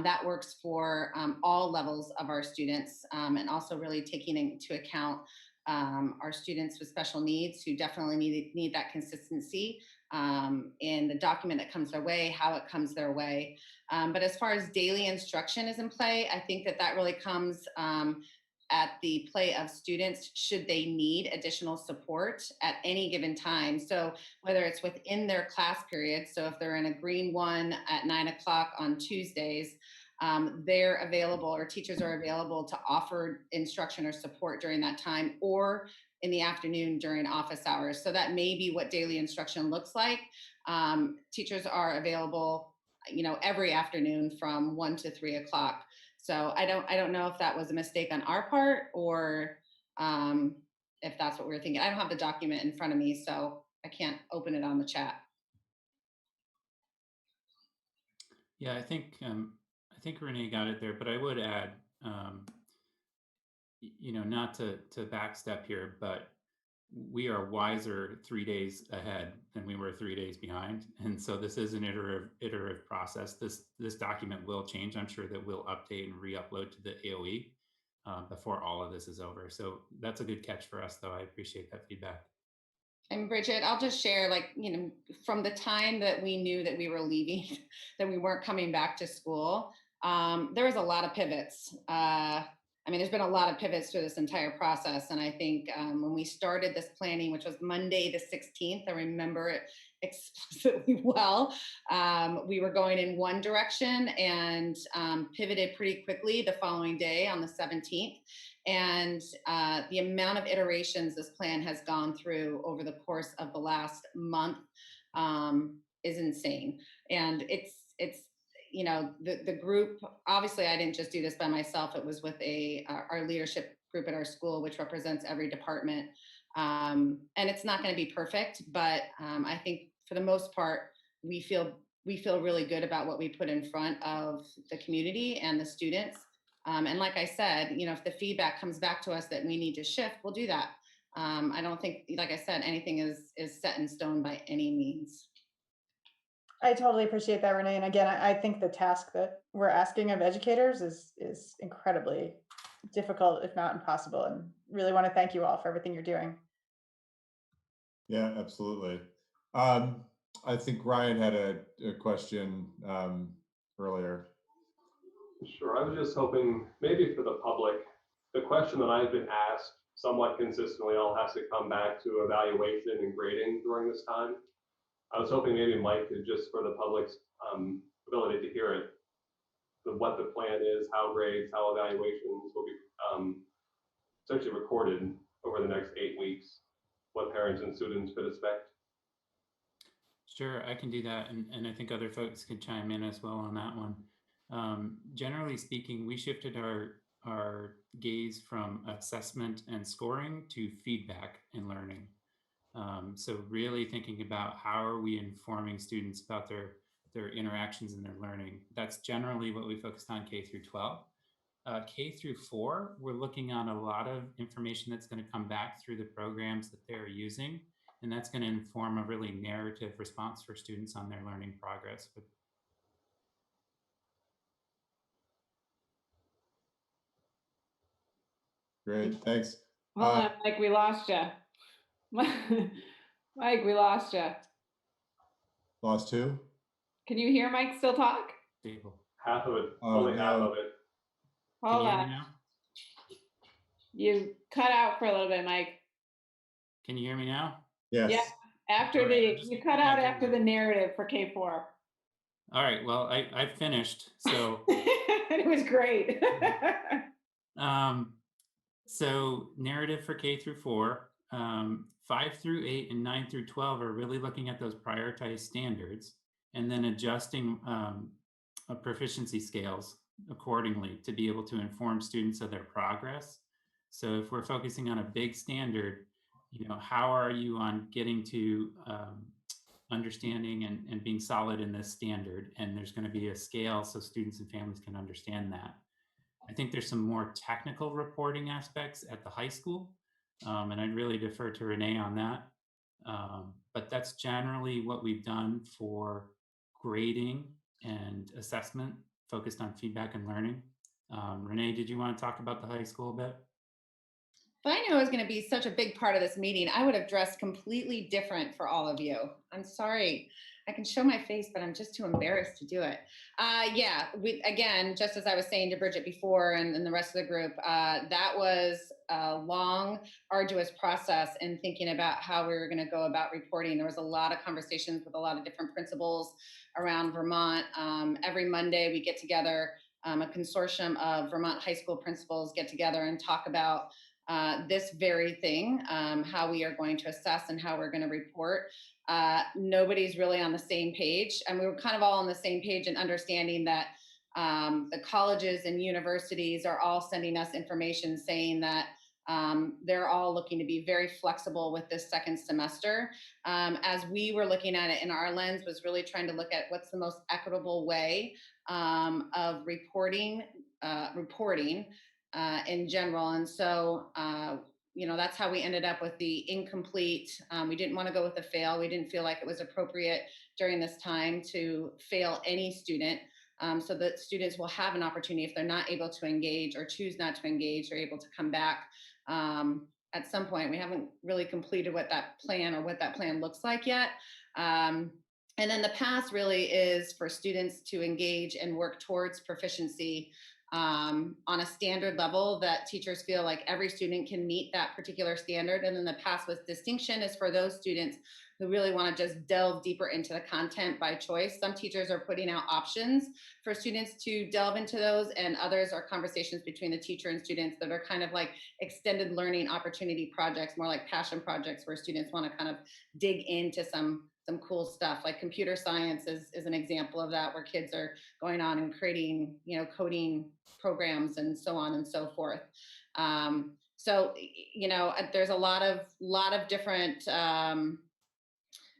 That works for all levels of our students, and also really taking into account our students with special needs who definitely need that consistency in the document that comes their way, how it comes their way. But as far as daily instruction is in play, I think that really comes at the play of students should they need additional support at any given time. So whether it's within their class period, so if they're in a green 1 at 9 o'clock on Tuesdays, they're available, or teachers are available to offer instruction or support during that time, or in the afternoon during office hours. So that may be what daily instruction looks like. Teachers are available, you know, every afternoon from 1 to 3 o'clock. So I don't know if that was a mistake on our part, or if that's what we were thinking. I don't have the document in front of me, so I can't open it on the chat. Yeah, I think Renee got it there, but I would add, you know, not to backstep here, but we are wiser 3 days ahead than we were 3 days behind. And so this is an iterative process. This document will change. I'm sure that we'll update and re-upload to the AOE before all of this is over. So that's a good catch for us, though. I appreciate that feedback. And Bridget, I'll just share, like, you know, from the time that we knew that we were leaving, that we weren't coming back to school, there was a lot of pivots. I mean, there's been a lot of pivots through this entire process. And I think when we started this planning, which was Monday the 16th, I remember it explicitly well, we were going in one direction and pivoted pretty quickly the following day on the 17th. And the amount of iterations this plan has gone through over the course of the last month is insane. And it's you know, the group, obviously I didn't just do this by myself. It was with our leadership group at our school, which represents every department. And it's not going to be perfect, but I think for the most part, we feel really good about what we put in front of the community and the students. And like I said, you know, if the feedback comes back to us that we need to shift, we'll do that. I don't think, like I said, anything is set in stone by any means. I totally appreciate that, Renee. And again, I think the task that we're asking of educators is incredibly difficult, if not impossible. And really want to thank you all for everything you're doing. Yeah, absolutely. I think Ryan had a question earlier. Sure, I was just hoping maybe for the public, the question that I've been asked somewhat consistently all has to come back to evaluation and grading during this time. I was hoping maybe Mike could, just for the public's ability to hear it, what the plan is, how grades, how evaluations will be essentially recorded over the next 8 weeks, what parents and students could expect. Sure, I can do that, and I think other folks could chime in as well on that one. Generally speaking, we shifted our gaze from assessment and scoring to feedback and learning. So really thinking about how are we informing students about their interactions and their learning. That's generally what we focused on K through 12. K through 4, we're looking on a lot of information that's going to come back through the programs that they're using. And that's going to inform a really narrative response for students on their learning progress. Great, thanks. Hold on, Mike, we lost you. Mike, we lost you. Lost who? Can you hear Mike still talk? Stable. Half of it, Oh, only half no. of it. Can Hold you hear me on. now? You cut out for a little bit, Mike. Can you hear me now? Yes. Yeah, after All right, you cut out after the narrative for K4. All right, well, I finished, so. It was great. So narrative for K through 4, 5 through 8 and 9 through 12 are really looking at those prioritized standards and then adjusting proficiency scales accordingly to be able to inform students of their progress. So if we're focusing on a big standard, how are you on getting to understanding and being solid in this standard? And there's going to be a scale so students and families can understand that. I think there's some more technical reporting aspects at the high school, and I'd really defer to Renee on that. But that's generally what we've done for grading and assessment focused on feedback and learning. Renee, did you want to talk about the high school a bit? If I knew it was going to be such a big part of this meeting, I would have dressed completely different for all of you. I'm sorry. I can show my face, but I'm just too embarrassed to do it. Yeah, again, just as I was saying to Bridget before and the rest of the group, that was a long, arduous process in thinking about how we were going to go about reporting. There was a lot of conversations with a lot of different principals around Vermont. Every Monday we get together, a consortium of Vermont high school principals get together and talk about this very thing, how we are going to assess and how we're going to report. Nobody's really on the same page. And we were kind of all on the same page in understanding that the colleges and universities are all sending us information saying that they're all looking to be very flexible with this second semester. As we were looking at it in our lens was really trying to look at what's the most equitable way of reporting in general. And so, that's how we ended up with the incomplete. We didn't want to go with a fail. We didn't feel like it was appropriate during this time to fail any student. So that students will have an opportunity if they're not able to engage or choose not to engage, they're able to come back at some point. We haven't really completed what that plan looks like yet. And then the path really is for students to engage and work towards proficiency on a standard level that teachers feel like every student can meet that particular standard. And then the path with distinction is for those students who really want to just delve deeper into the content by choice. Some teachers are putting out options for students to delve into those, and others are conversations between the teacher and students that are kind of like extended learning opportunity projects, more like passion projects where students want to kind of dig into some cool stuff. Like computer science is an example of that, where kids are going on and creating, coding programs and so on and so forth. So, there's a lot of different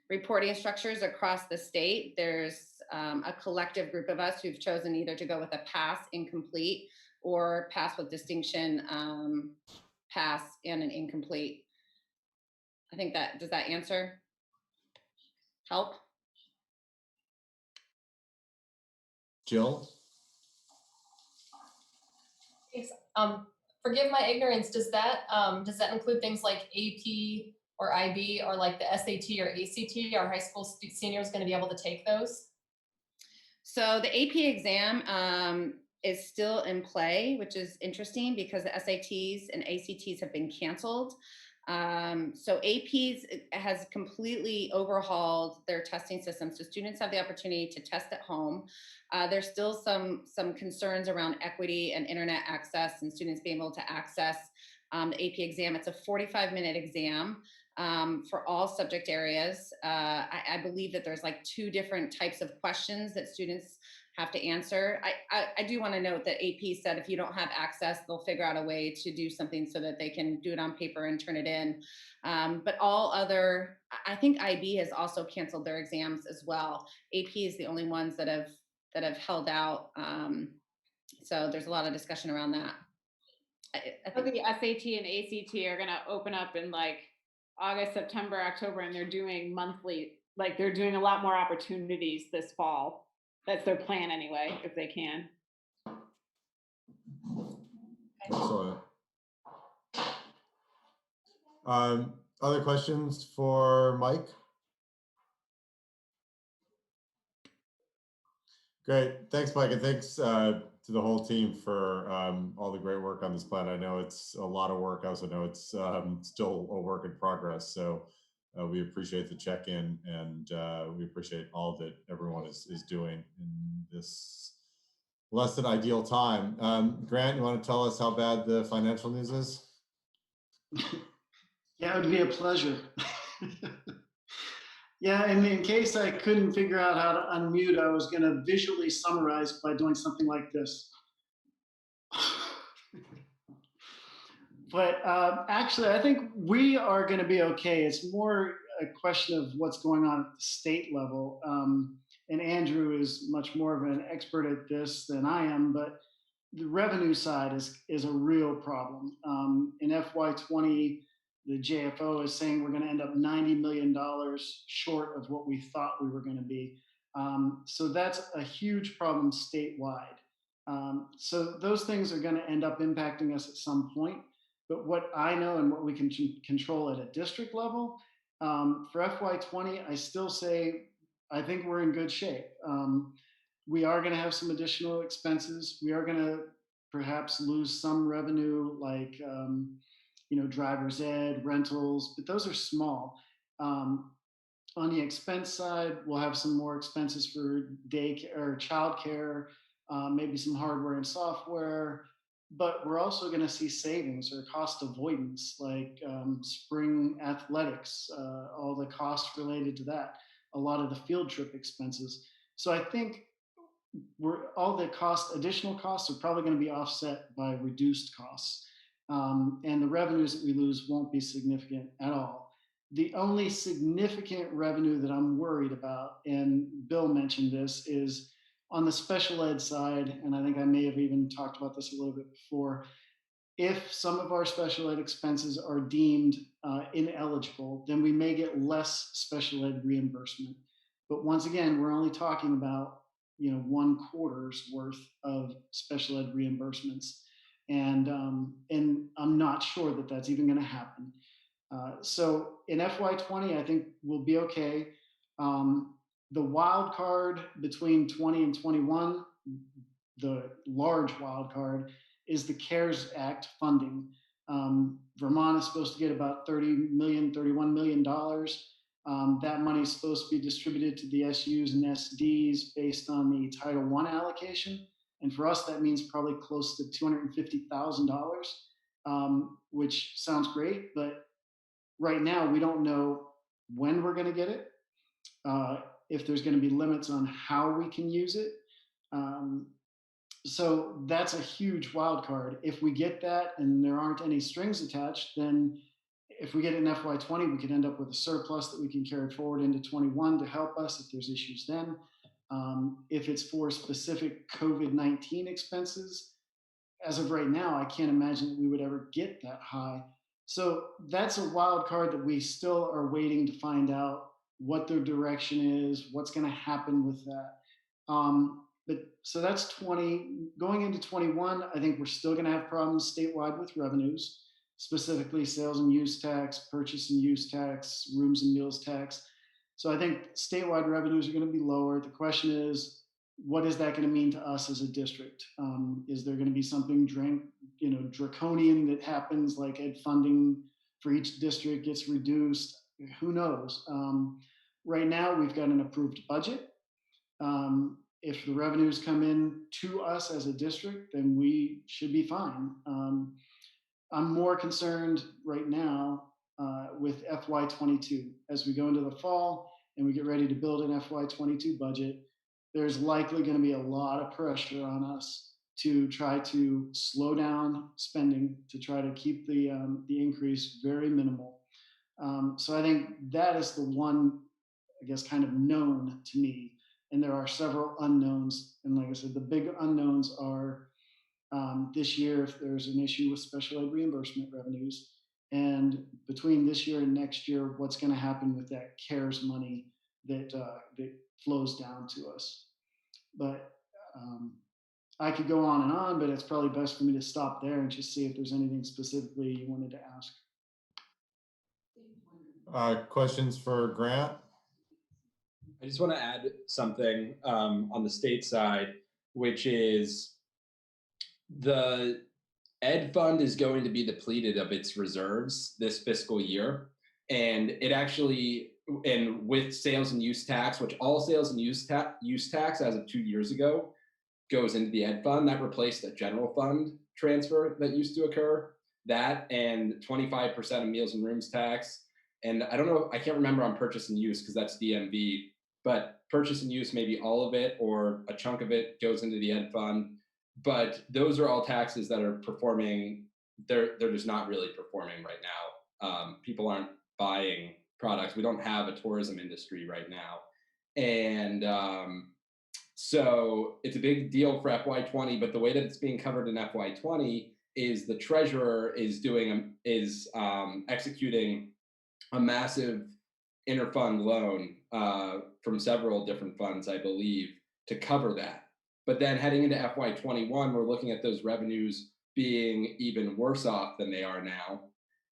reporting structures across the state. There's a collective group of us who've chosen either to go with a pass incomplete or pass with distinction, pass and an incomplete. I think does that answer? Help? Jill? Thanks. Forgive my ignorance. Does that include things like AP or IB or like the SAT or ACT? Are high school seniors going to be able to take those? So the AP exam is still in play, which is interesting because the SATs and ACTs have been canceled. So APs has completely overhauled their testing system. So students have the opportunity to test at home. There's still some concerns around equity and internet access and students being able to access the AP exam. It's a 45-minute exam for all subject areas. I believe that there's like 2 different types of questions that students have to answer. I do want to note that AP said if you don't have access, they'll figure out a way to do something so that they can do it on paper and turn it in. But all other, I think IB has also canceled their exams as well. AP is the only ones that have held out. So there's a lot of discussion around that. I So think the SAT and ACT are going to open up in like August, September, October, and they're doing monthly, like they're doing a lot more opportunities this fall. That's their plan anyway, if they can. Excellent. Other questions for Mike? Great, thanks, Mike, and thanks to the whole team for all the great work on this plan. I know it's a lot of work. I also know it's still a work in progress. So we appreciate the check-in, and we appreciate all that everyone is doing in this less than ideal time. Grant, you want to tell us how bad the financial news is? Yeah, it would be a pleasure. Yeah, and in case I couldn't figure out how to unmute, I was going to visually summarize by doing something like this. But actually, I think we are going to be okay. It's more a question of what's going on at the state level. And Andrew is much more of an expert at this than I am, but the revenue side is a real problem. In FY20, the JFO is saying we're going to end up $90 million short of what we thought we were going to be. So that's a huge problem statewide. So those things are going to end up impacting us at some point. But what I know and what we can control at a district level, for FY20, I still say I think we're in good shape. We are going to have some additional expenses. We are going to perhaps lose some revenue, like driver's ed, rentals, but those are small. On the expense side, we'll have some more expenses for daycare or childcare, maybe some hardware and software. But we're also going to see savings or cost avoidance, like spring athletics, all the costs related to that, a lot of the field trip expenses. So I think all the additional costs are probably going to be offset by reduced costs. And the revenues that we lose won't be significant at all. The only significant revenue that I'm worried about, and Bill mentioned this, is on the special ed side, and I think I may have even talked about this a little bit before. If some of our special ed expenses are deemed ineligible, then we may get less special ed reimbursement. But once again, we're only talking about 1/4's worth of special ed reimbursements, and I'm not sure that that's even going to happen. So in FY20, I think we'll be okay. The wild card between 20 and 21, the large wild card, is the CARES Act funding. Vermont is supposed to get about $31 million. That money is supposed to be distributed to the SUs and SDs based on the Title I allocation. And for us, that means probably close to $250,000, which sounds great. But right now, we don't know when we're going to get it, if there's going to be limits on how we can use it. So that's a huge wild card. If we get that and there aren't any strings attached, then if we get it in FY20, we could end up with a surplus that we can carry forward into 21 to help us if there's issues then. If it's for specific COVID-19 expenses, as of right now, I can't imagine that we would ever get that high. So that's a wild card that we still are waiting to find out what their direction is, what's going to happen with that. But so that's 20. Going into 21, I think we're still going to have problems statewide with revenues, specifically sales and use tax, purchase and use tax, rooms and meals tax. So I think statewide revenues are going to be lower. The question is, what is that going to mean to us as a district? Is there going to be something draconian that happens, like ed funding for each district gets reduced. Who knows? Right now, we've got an approved budget. If the revenues come in to us as a district, then we should be fine. I'm more concerned right now with FY22. As we go into the fall and we get ready to build an FY22 budget, there's likely going to be a lot of pressure on us to try to slow down spending, to try to keep the increase very minimal. So I think that is the one, I guess, kind of known to me. And there are several unknowns. And like I said, the big unknowns are this year, if there's an issue with special ed reimbursement revenues, and between this year and next year, what's going to happen with that CARES money that flows down to us. But I could go on, but it's probably best for me to stop there and just see if there's anything specifically you wanted to ask. Questions for Grant? I just want to add something on the state side, which is the Ed Fund is going to be depleted of its reserves this fiscal year. And it actually, and with sales and use tax, which all sales and use tax as of 2 years ago goes into the Ed Fund, that replaced the general fund transfer that used to occur. That and 25% of meals and rooms tax. And I don't know, I can't remember on purchase and use because that's DMV, but purchase and use, maybe all of it or a chunk of it goes into the Ed Fund. But those are all taxes that are performing, they're just not really performing right now. People aren't buying products. We don't have a tourism industry right now. And so it's a big deal for FY20, but the way that it's being covered in FY20 is the treasurer is executing a massive interfund loan from several different funds, I believe, to cover that. But then heading into FY21, we're looking at those revenues being even worse off than they are now.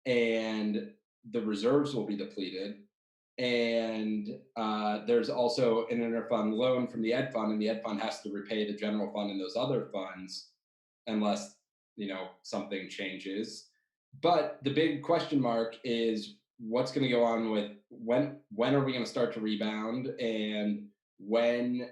And the reserves will be depleted. And there's also an interfund loan from the Ed Fund, and the Ed Fund has to repay the general fund and those other funds unless, something changes. But the big question mark is what's going to go on with when are we going to start to rebound, and when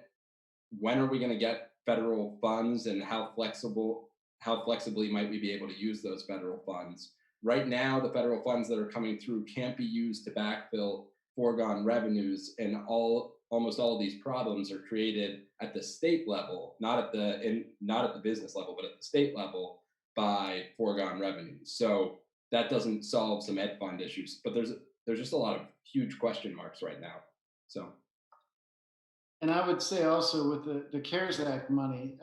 are we going to get federal funds, and how flexibly might we be able to use those federal funds? Right now, the federal funds that are coming through can't be used to backfill foregone revenues, and almost all of these problems are created at the state level, not at the business level, but at the state level by foregone revenues. So that doesn't solve some Ed Fund issues, but there's just a lot of huge question marks right now. So. And I would say also with the CARES Act money,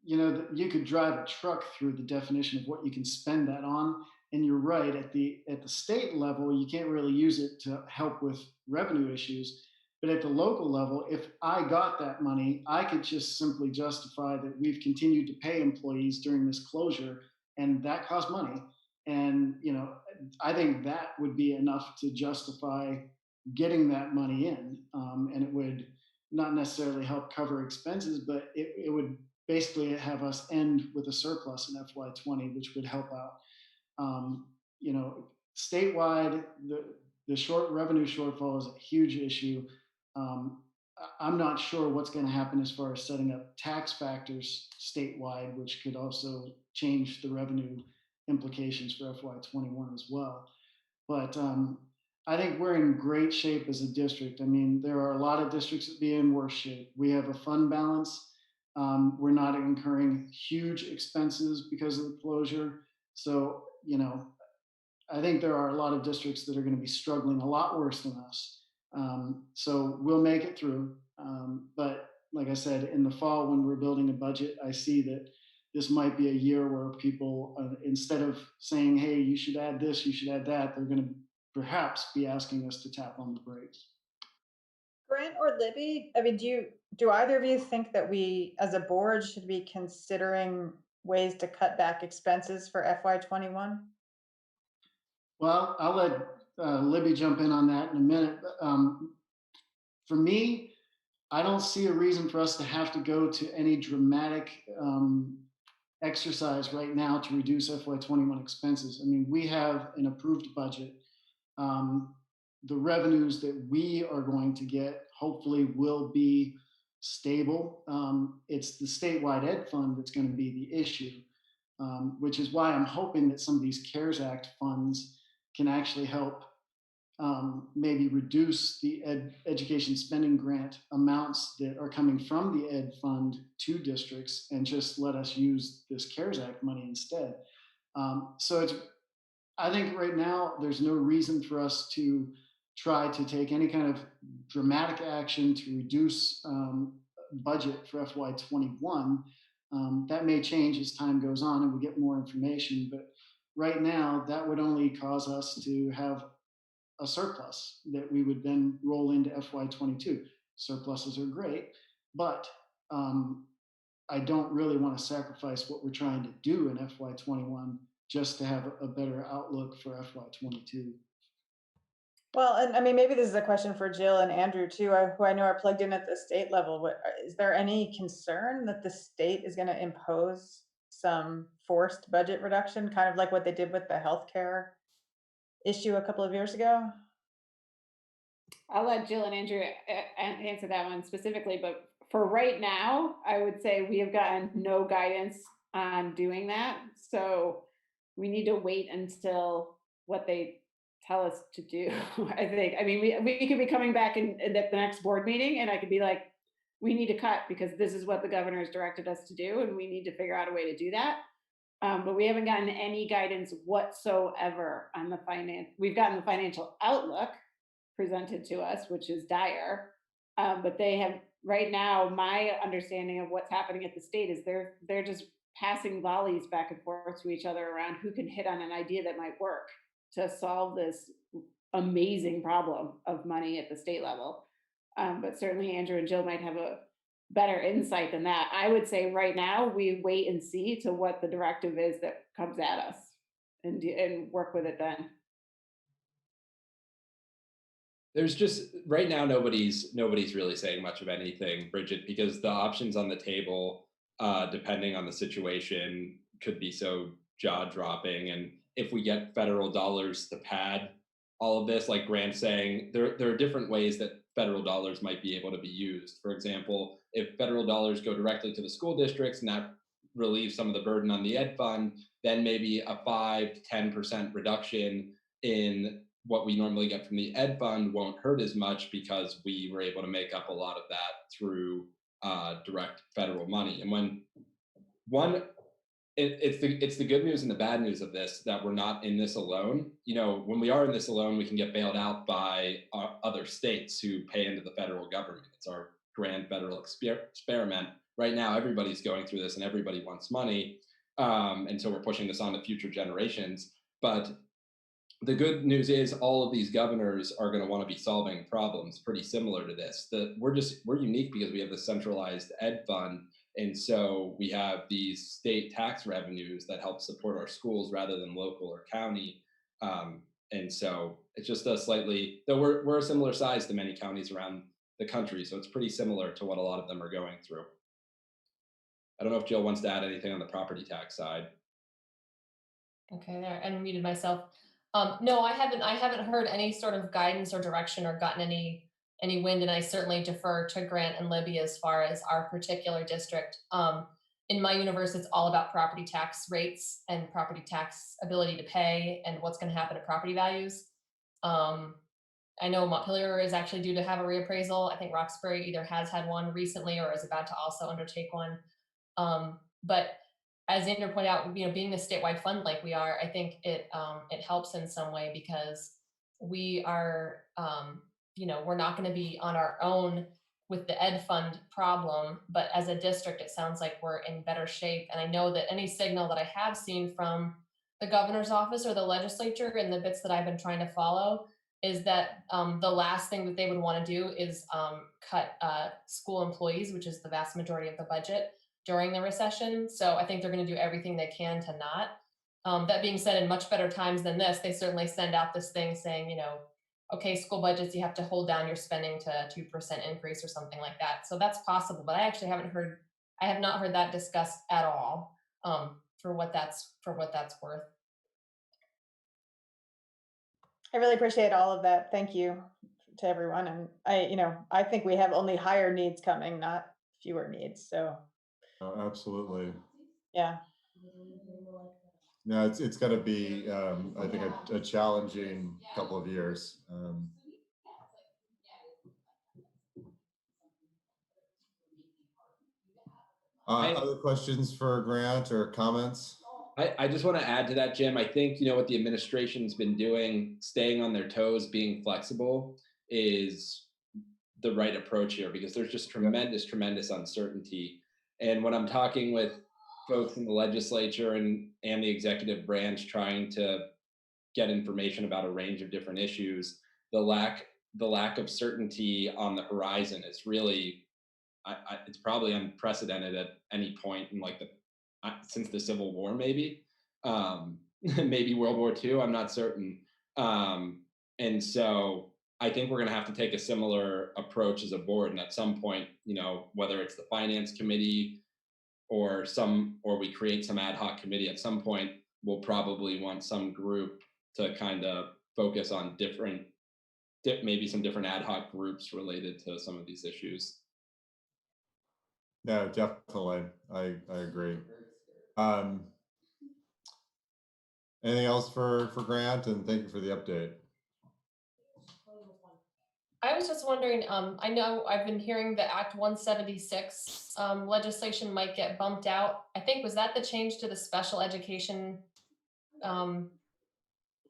you could drive a truck through the definition of what you can spend that on. And you're right, at the state level, you can't really use it to help with revenue issues. But at the local level, if I got that money, I could just simply justify that we've continued to pay employees during this closure, and that costs money. And I think that would be enough to justify getting that money in, and it would not necessarily help cover expenses, but it would basically have us end with a surplus in FY20, which would help out. Statewide, the short revenue shortfall is a huge issue. I'm not sure what's going to happen as far as setting up tax factors statewide, which could also change the revenue implications for FY21 as well. But I think we're in great shape as a district. I mean, there are a lot of districts that be in worse shape. We have a fund balance. We're not incurring huge expenses because of the closure. So, I think there are a lot of districts that are going to be struggling a lot worse than us. So we'll make it through. But like I said, in the fall, when we're building a budget, I see that this might be a year where people, instead of saying, hey, you should add this, you should add that, they're going to perhaps be asking us to tap on the brakes. Grant or Libby, I mean, do either of you think that we as a board should be considering ways to cut back expenses for FY21? Well, I'll let Libby jump in on that in a minute. For me, I don't see a reason for us to have to go to any dramatic exercise right now to reduce FY21 expenses. I mean, we have an approved budget. The revenues that we are going to get hopefully will be stable. It's the statewide ed fund that's going to be the issue, which is why I'm hoping that some of these CARES Act funds can actually help maybe reduce the education spending grant amounts that are coming from the ed fund to districts and just let us use this CARES Act money instead. So I think right now there's no reason for us to try to take any kind of dramatic action to reduce budget for FY21. That may change as time goes on and we get more information, but right now that would only cause us to have a surplus that we would then roll into FY22. Surpluses are great, but I don't really want to sacrifice what we're trying to do in FY21 just to have a better outlook for FY22. Well, and I mean, maybe this is a question for Jill and Andrew too, who I know are plugged in at the state level. Is there any concern that the state is going to impose some forced budget reduction, kind of like what they did with the healthcare issue a couple of years ago? I'll let Jill and Andrew answer that one specifically, but for right now, I would say we have gotten no guidance on doing that. So we need to wait until what they tell us to do. I think, I mean, we could be coming back in at the next board meeting and I could be like, we need to cut because this is what the governor has directed us to do and we need to figure out a way to do that. But we haven't gotten any guidance whatsoever on the finance. We've gotten the financial outlook presented to us, which is dire. But they have, right now, my understanding of what's happening at the state is they're just passing volleys back and forth to each other around who can hit on an idea that might work to solve this amazing problem of money at the state level. But certainly Andrew and Jill might have a better insight than that. I would say right now we wait and see to what the directive is that comes at us and work with it then. There's just right now nobody's really saying much of anything, Bridget, because the options on the table, depending on the situation, could be so jaw-dropping. And if we get federal dollars to pad all of this, like Grant's saying, there are different ways that federal dollars might be able to be used. For example, if federal dollars go directly to the school districts and that relieves some of the burden on the ed fund, then maybe a 5 to 10% reduction in what we normally get from the ed fund won't hurt as much because we were able to make up a lot of that through direct federal money. And when it's the good news and the bad news of this, that we're not in this alone. You know, when we are in this alone, we can get bailed out by other states who pay into the federal government. It's our grand federal experiment. Right now, everybody's going through this and everybody wants money. And so we're pushing this on to future generations. But the good news is all of these governors are going to want to be solving problems pretty similar to this. We're unique because we have the centralized ed fund. And so we have these state tax revenues that help support our schools rather than local or county. And so it's just a slightly, though we're a similar size to many counties around the country. So it's pretty similar to what a lot of them are going through. I don't know if Jill wants to add anything on the property tax side. Okay, there, I unmuted myself. No, I haven't heard any sort of guidance or direction or gotten any wind, and I certainly defer to Grant and Libby as far as our particular district. In my universe, it's all about property tax rates and property tax ability to pay and what's going to happen to property values. I know Montpelier is actually due to have a reappraisal. I think Roxbury either has had one recently or is about to also undertake one. But as Andrew pointed out, you know, being a statewide fund like we are, I think it helps in some way because we are, you know, we're not going to be on our own with the ed fund problem, but as a district, it sounds like we're in better shape. And I know that any signal that I have seen from the governor's office or the legislature and the bits that I've been trying to follow is that the last thing that they would want to do is cut school employees, which is the vast majority of the budget during the recession. So I think they're going to do everything they can to not. That being said, in much better times than this, they certainly send out this thing saying, you know, okay, school budgets, you have to hold down your spending to 2% increase or something like that. So that's possible, but I have not heard that discussed at all. for what that's worth. I really appreciate all of that. Thank you to everyone. And I think we have only higher needs coming, not fewer needs. So Absolutely. yeah. No, it's going to be, I think, a challenging couple of years. Other questions for Grant or comments? I just want to add to that, Jim. I think, what the administration's been doing, staying on their toes, being flexible, is the right approach here, because there's just tremendous uncertainty. And when I'm talking with folks in the legislature and the executive branch trying to get information about a range of different issues, the lack of certainty on the horizon is really, it's probably unprecedented at any point in since the Civil War, maybe, maybe World War II. I'm not certain. And so I think we're going to have to take a similar approach as a board. And at some point, whether it's the finance committee or we create some ad hoc committee, at some point, we'll probably want some group to kind of focus on maybe some different ad hoc groups related to some of these issues. No, definitely. I agree. Anything else for Grant? And thank you for the update. I was just wondering, I know I've been hearing the Act 176 legislation might get bumped out. I think, was that the change to the special education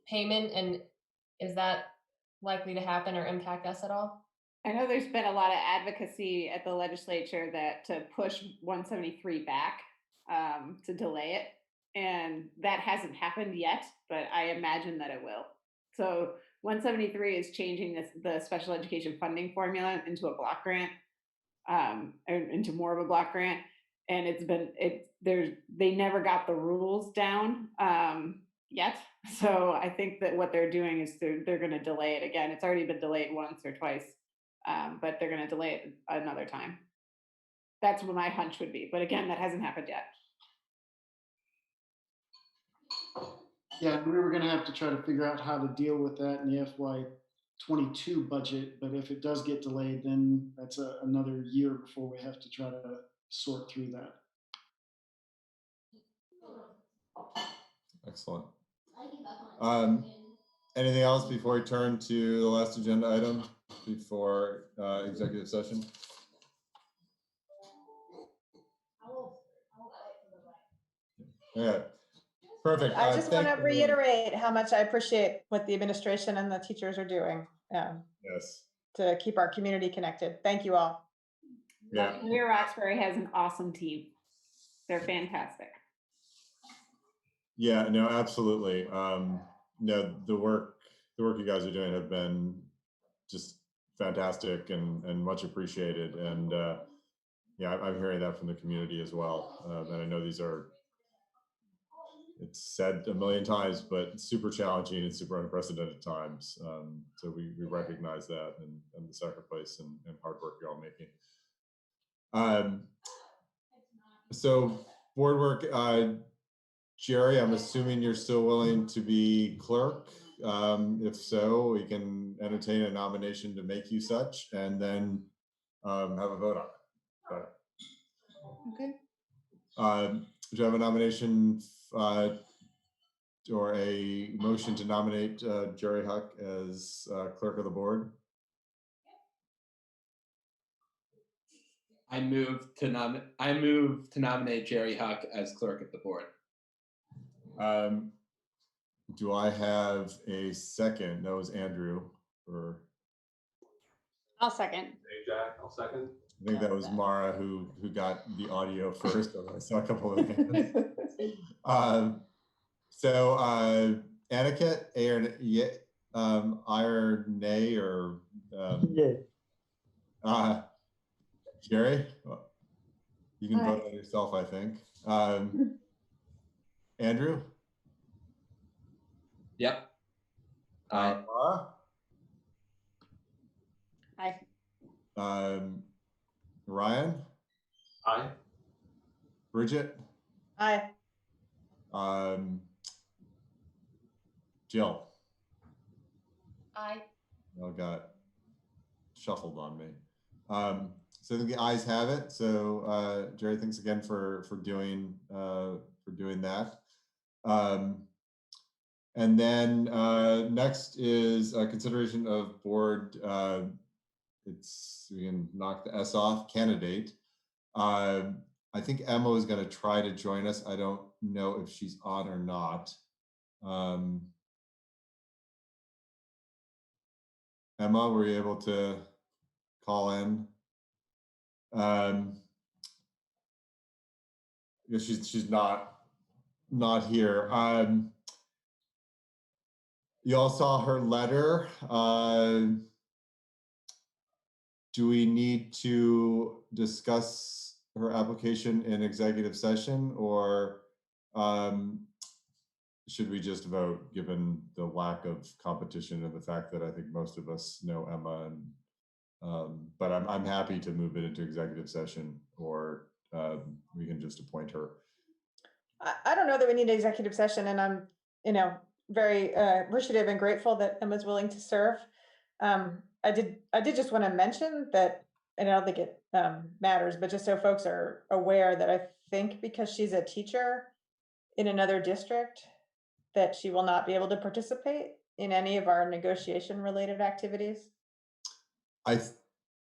payment? And is that likely to happen or impact us at all? I know there's been a lot of advocacy at the legislature to push 173 back, to delay it. And that hasn't happened yet, but I imagine that it will. So 173 is changing the special education funding formula into a block grant, or into more of a block grant. And they never got the rules down yet. So I think that what they're doing is they're going to delay it again. It's already been delayed once or twice, but they're going to delay it another time. That's what my hunch would be. But again, that hasn't happened yet. Yeah, we were going to have to try to figure out how to deal with that in the FY22 budget. But if it does get delayed, then that's another year before we have to try to sort through that. Excellent. Anything else before we turn to the last agenda item before executive session? Okay. Perfect. I just want to reiterate how much I appreciate what the administration and the teachers are doing. Yes. To keep our community connected. Thank you all. Yeah. Montpelier-Roxbury has an awesome team. They're fantastic. Yeah, no, absolutely. No, the work you guys are doing have been just fantastic and much appreciated. And yeah, I'm hearing that from the community as well. And I know it's said a million times, but super challenging and super unprecedented times. So we recognize that and the sacrifice and hard work you're all making. So board work, Jerry, I'm assuming you're still willing to be clerk. If so, we can entertain a nomination to make you such, and then have a vote on it. Okay. Do you have a nomination or a motion to nominate Jerry Huck as clerk of the board? I move to nominate Jerry Huck as clerk of the board. Do I have a second? That was Andrew. I'll second. Hey, Jack, I'll second. I think that was Mara who got the audio first. I saw a couple of hands. So Aniket, Nay, or Jerry, you can vote on yourself, I think. Andrew? Yep. Mara? Aye. Ryan? Aye. Bridget? Aye. Jill. Aye. I got shuffled on me. So I think the ayes have it. So Jerry, thanks again for doing that. And then next is a consideration of board. We can knock the S off. Candidate. I think Emma is going to try to join us. I don't know if she's on or not. Emma, were you able to call in? Yeah, she's not here. You all saw her letter. Do we need to discuss her application in executive session, or should we just vote, given the lack of competition and the fact that I think most of us know Emma? And but I'm happy to move it into executive session, or we can just appoint her. I don't know that we need an executive session, and I'm, very appreciative and grateful that Emma's willing to serve. I did just want to mention that, and I don't think it matters, but just so folks are aware that I think because she's a teacher in another district, that she will not be able to participate in any of our negotiation related activities. I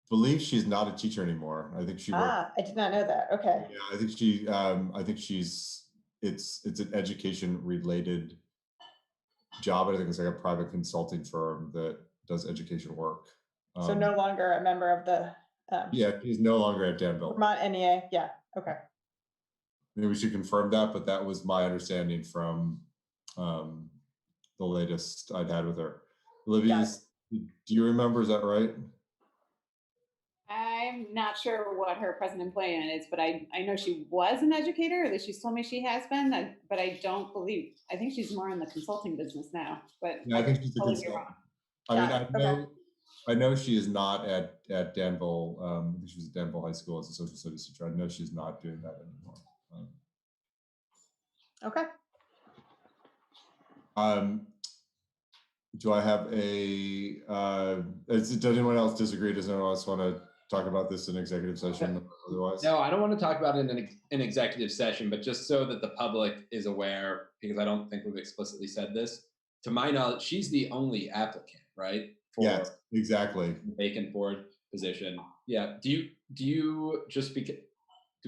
believe she's not a teacher anymore. I think she worked. I did not know that. Okay. Yeah, I think it's an education related job. I think it's like a private consulting firm that does education work. So no longer a member of the yeah, he's no longer at Danville. Vermont NEA. Yeah. Okay. Maybe we should confirm that, but that was my understanding from the latest I'd had with her. Olivia, do you remember? Is that right? I'm not sure what her present employment is, but I know she was an educator, at least she's told me she has been, but I think she's more in the consulting business now, but yeah, I think she's a consultant. I know she is not at Danville. I think she was at Danville High School as a social studies teacher. I know she's not doing that anymore. Okay. Do I have a, does anyone else disagree? Does anyone else want to talk about this in executive session otherwise? No, I don't want to talk about it in executive session, but just so that the public is aware, because I don't think we've explicitly said this, to my knowledge, she's the only applicant, right? Yes, exactly. Vacant board position. Yeah. Do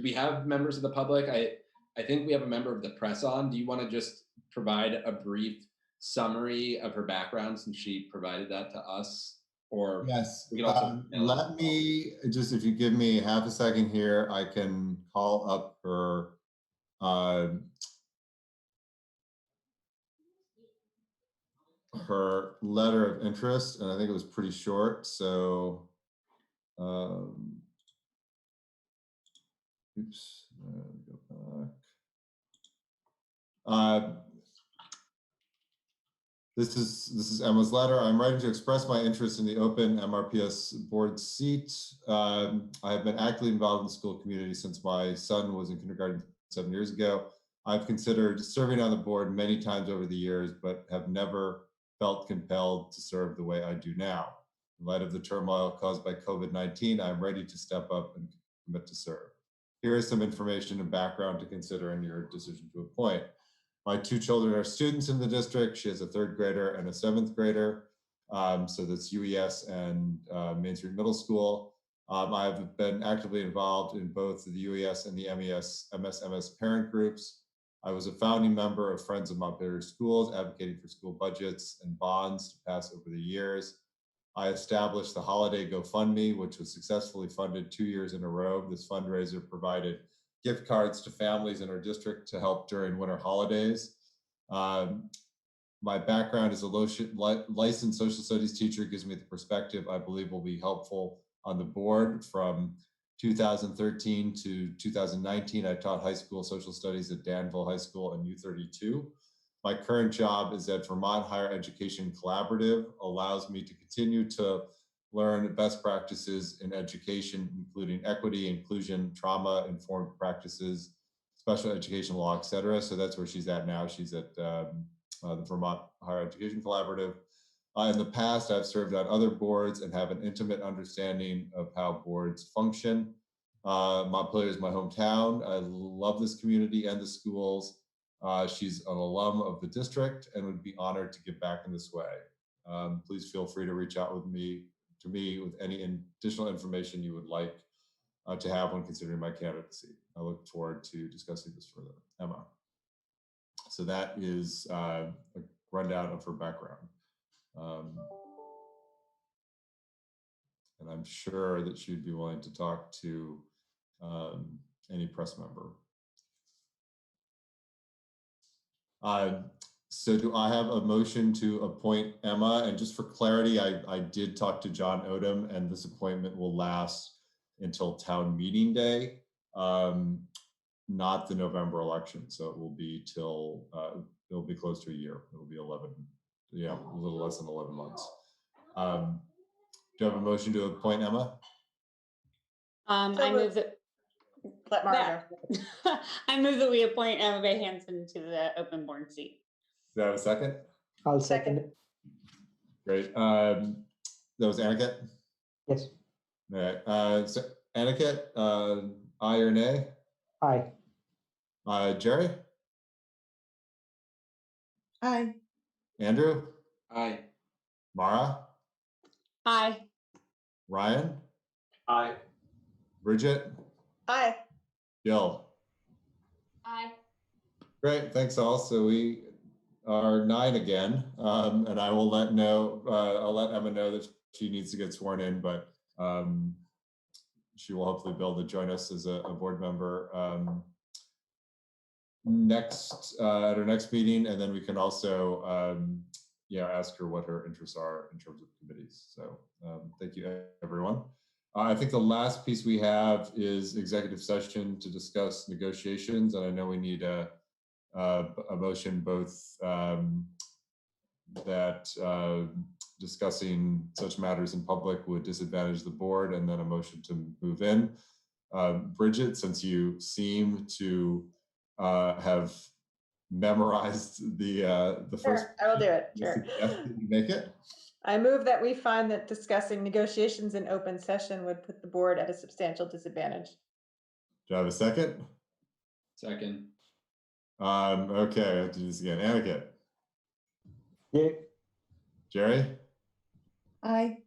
we have members of the public? I think we have a member of the press on. Do you want to just provide a brief summary of her background, since she provided that to us? Or yes, we can also let me just, if you give me half a second here, I can call up her her letter of interest, and I think it was pretty short. So, oops, go back. This is Emma's letter. I'm writing to express my interest in the open MRPS board seat. I have been actively involved in the school community since my son was in kindergarten 7 years ago. I've considered serving on the board many times over the years, but have never felt compelled to serve the way I do now. In light of the turmoil caused by COVID-19, I'm ready to step up and commit to serve. Here is some information and background to consider in your decision to appoint. My 2 children are students in the district. She has a 3rd grader and a 7th grader. So that's UES and Main Street Middle School. I've been actively involved in both the UES and the MS parent groups. I was a founding member of Friends of Montpelier Schools, advocating for school budgets and bonds to pass over the years. I established the Holiday GoFundMe, which was successfully funded 2 years in a row. This fundraiser provided gift cards to families in our district to help during winter holidays. My background as a licensed social studies teacher gives me the perspective I believe will be helpful on the board. From 2013 to 2019, I taught high school social studies at Danville High School and U32. My current job is at Vermont Higher Education Collaborative, allows me to continue to learn best practices in education, including equity, inclusion, trauma-informed practices, special education law, et cetera. So that's where she's at now. She's at the Vermont Higher Education Collaborative. In the past, I've served on other boards and have an intimate understanding of how boards function. Montpelier is my hometown. I love this community and the schools. She's an alum of the district and would be honored to give back in this way. Please feel free to reach out to me with any additional information you would like to have when considering my candidacy. I look forward to discussing this further. Emma. So that is a rundown of her background. And I'm sure that she'd be willing to talk to any press member. So do I have a motion to appoint Emma? And just for clarity, I did talk to John Odom, and this appointment will last until town meeting day, not the November election. So it will be till, it'll be close to a year. It'll be 11, yeah, a little less than 11 months. Do you have a motion to appoint Emma? I move that. Let Mara go. I move that we appoint Emma Bay Hansen to the open board seat. Do I have a second? I'll second it. Great. That was Aniket? Yes. All right. So Aniket, aye or nay? Aye. Jerry? Aye. Andrew? Aye. Mara? Aye. Ryan? Aye. Bridget? Aye. Gil? Aye. Great, thanks all. So we are 9 again, and I will let Emma know that she needs to get sworn in, but she will hopefully be able to join us as a board member at our next meeting, and then we can also ask her what her interests are in terms of committees. So thank you, everyone. I think the last piece we have is executive session to discuss negotiations, and I know we need a motion both that discussing such matters in public would disadvantage the board, and then a motion to move in. Bridget, since you seem to have memorized the first. Sure, I will do it. Sure. You make it. I move that we find that discussing negotiations in open session would put the board at a substantial disadvantage. Do I have a second? Second. Okay, I have to do this again. Aniket. Yeah. Jerry. Aye.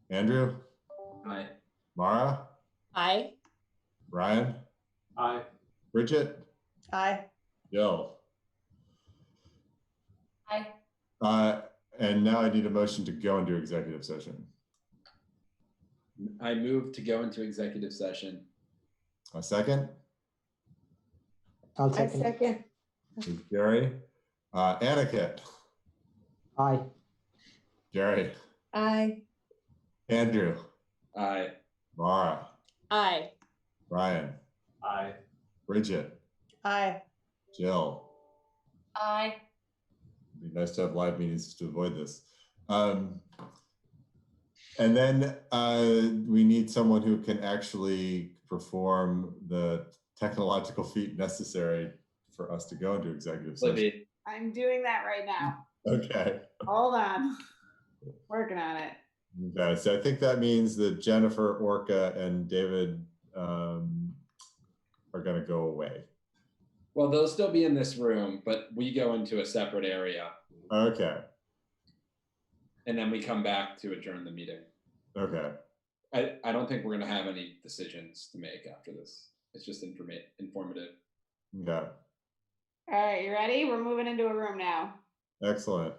Andrew. Aye. Mara. Aye. Ryan. Aye. Bridget. Aye. Gil. Aye. And now I need a motion to go into executive session. I move to go into executive session. A second? I'll second. Second. Jerry. Aniket. Aye. Jerry. Aye. Andrew. Aye. Mara. Aye. Ryan. Aye. Bridget. Aye. Jill. Aye. It'd be nice to have live meetings to avoid this. And then we need someone who can actually perform the technological feat necessary for us to go into executive session. Libby. I'm doing that right now. Okay. Hold on. Working on it. Okay, so I think that means that Jennifer, Orca, and David are going to go away. Well, they'll still be in this room, but we go into a separate area. Okay. And then we come back to adjourn the meeting. Okay. I don't think we're going to have any decisions to make after this. It's just informative. Okay. All right, you ready? We're moving into a room now. Excellent.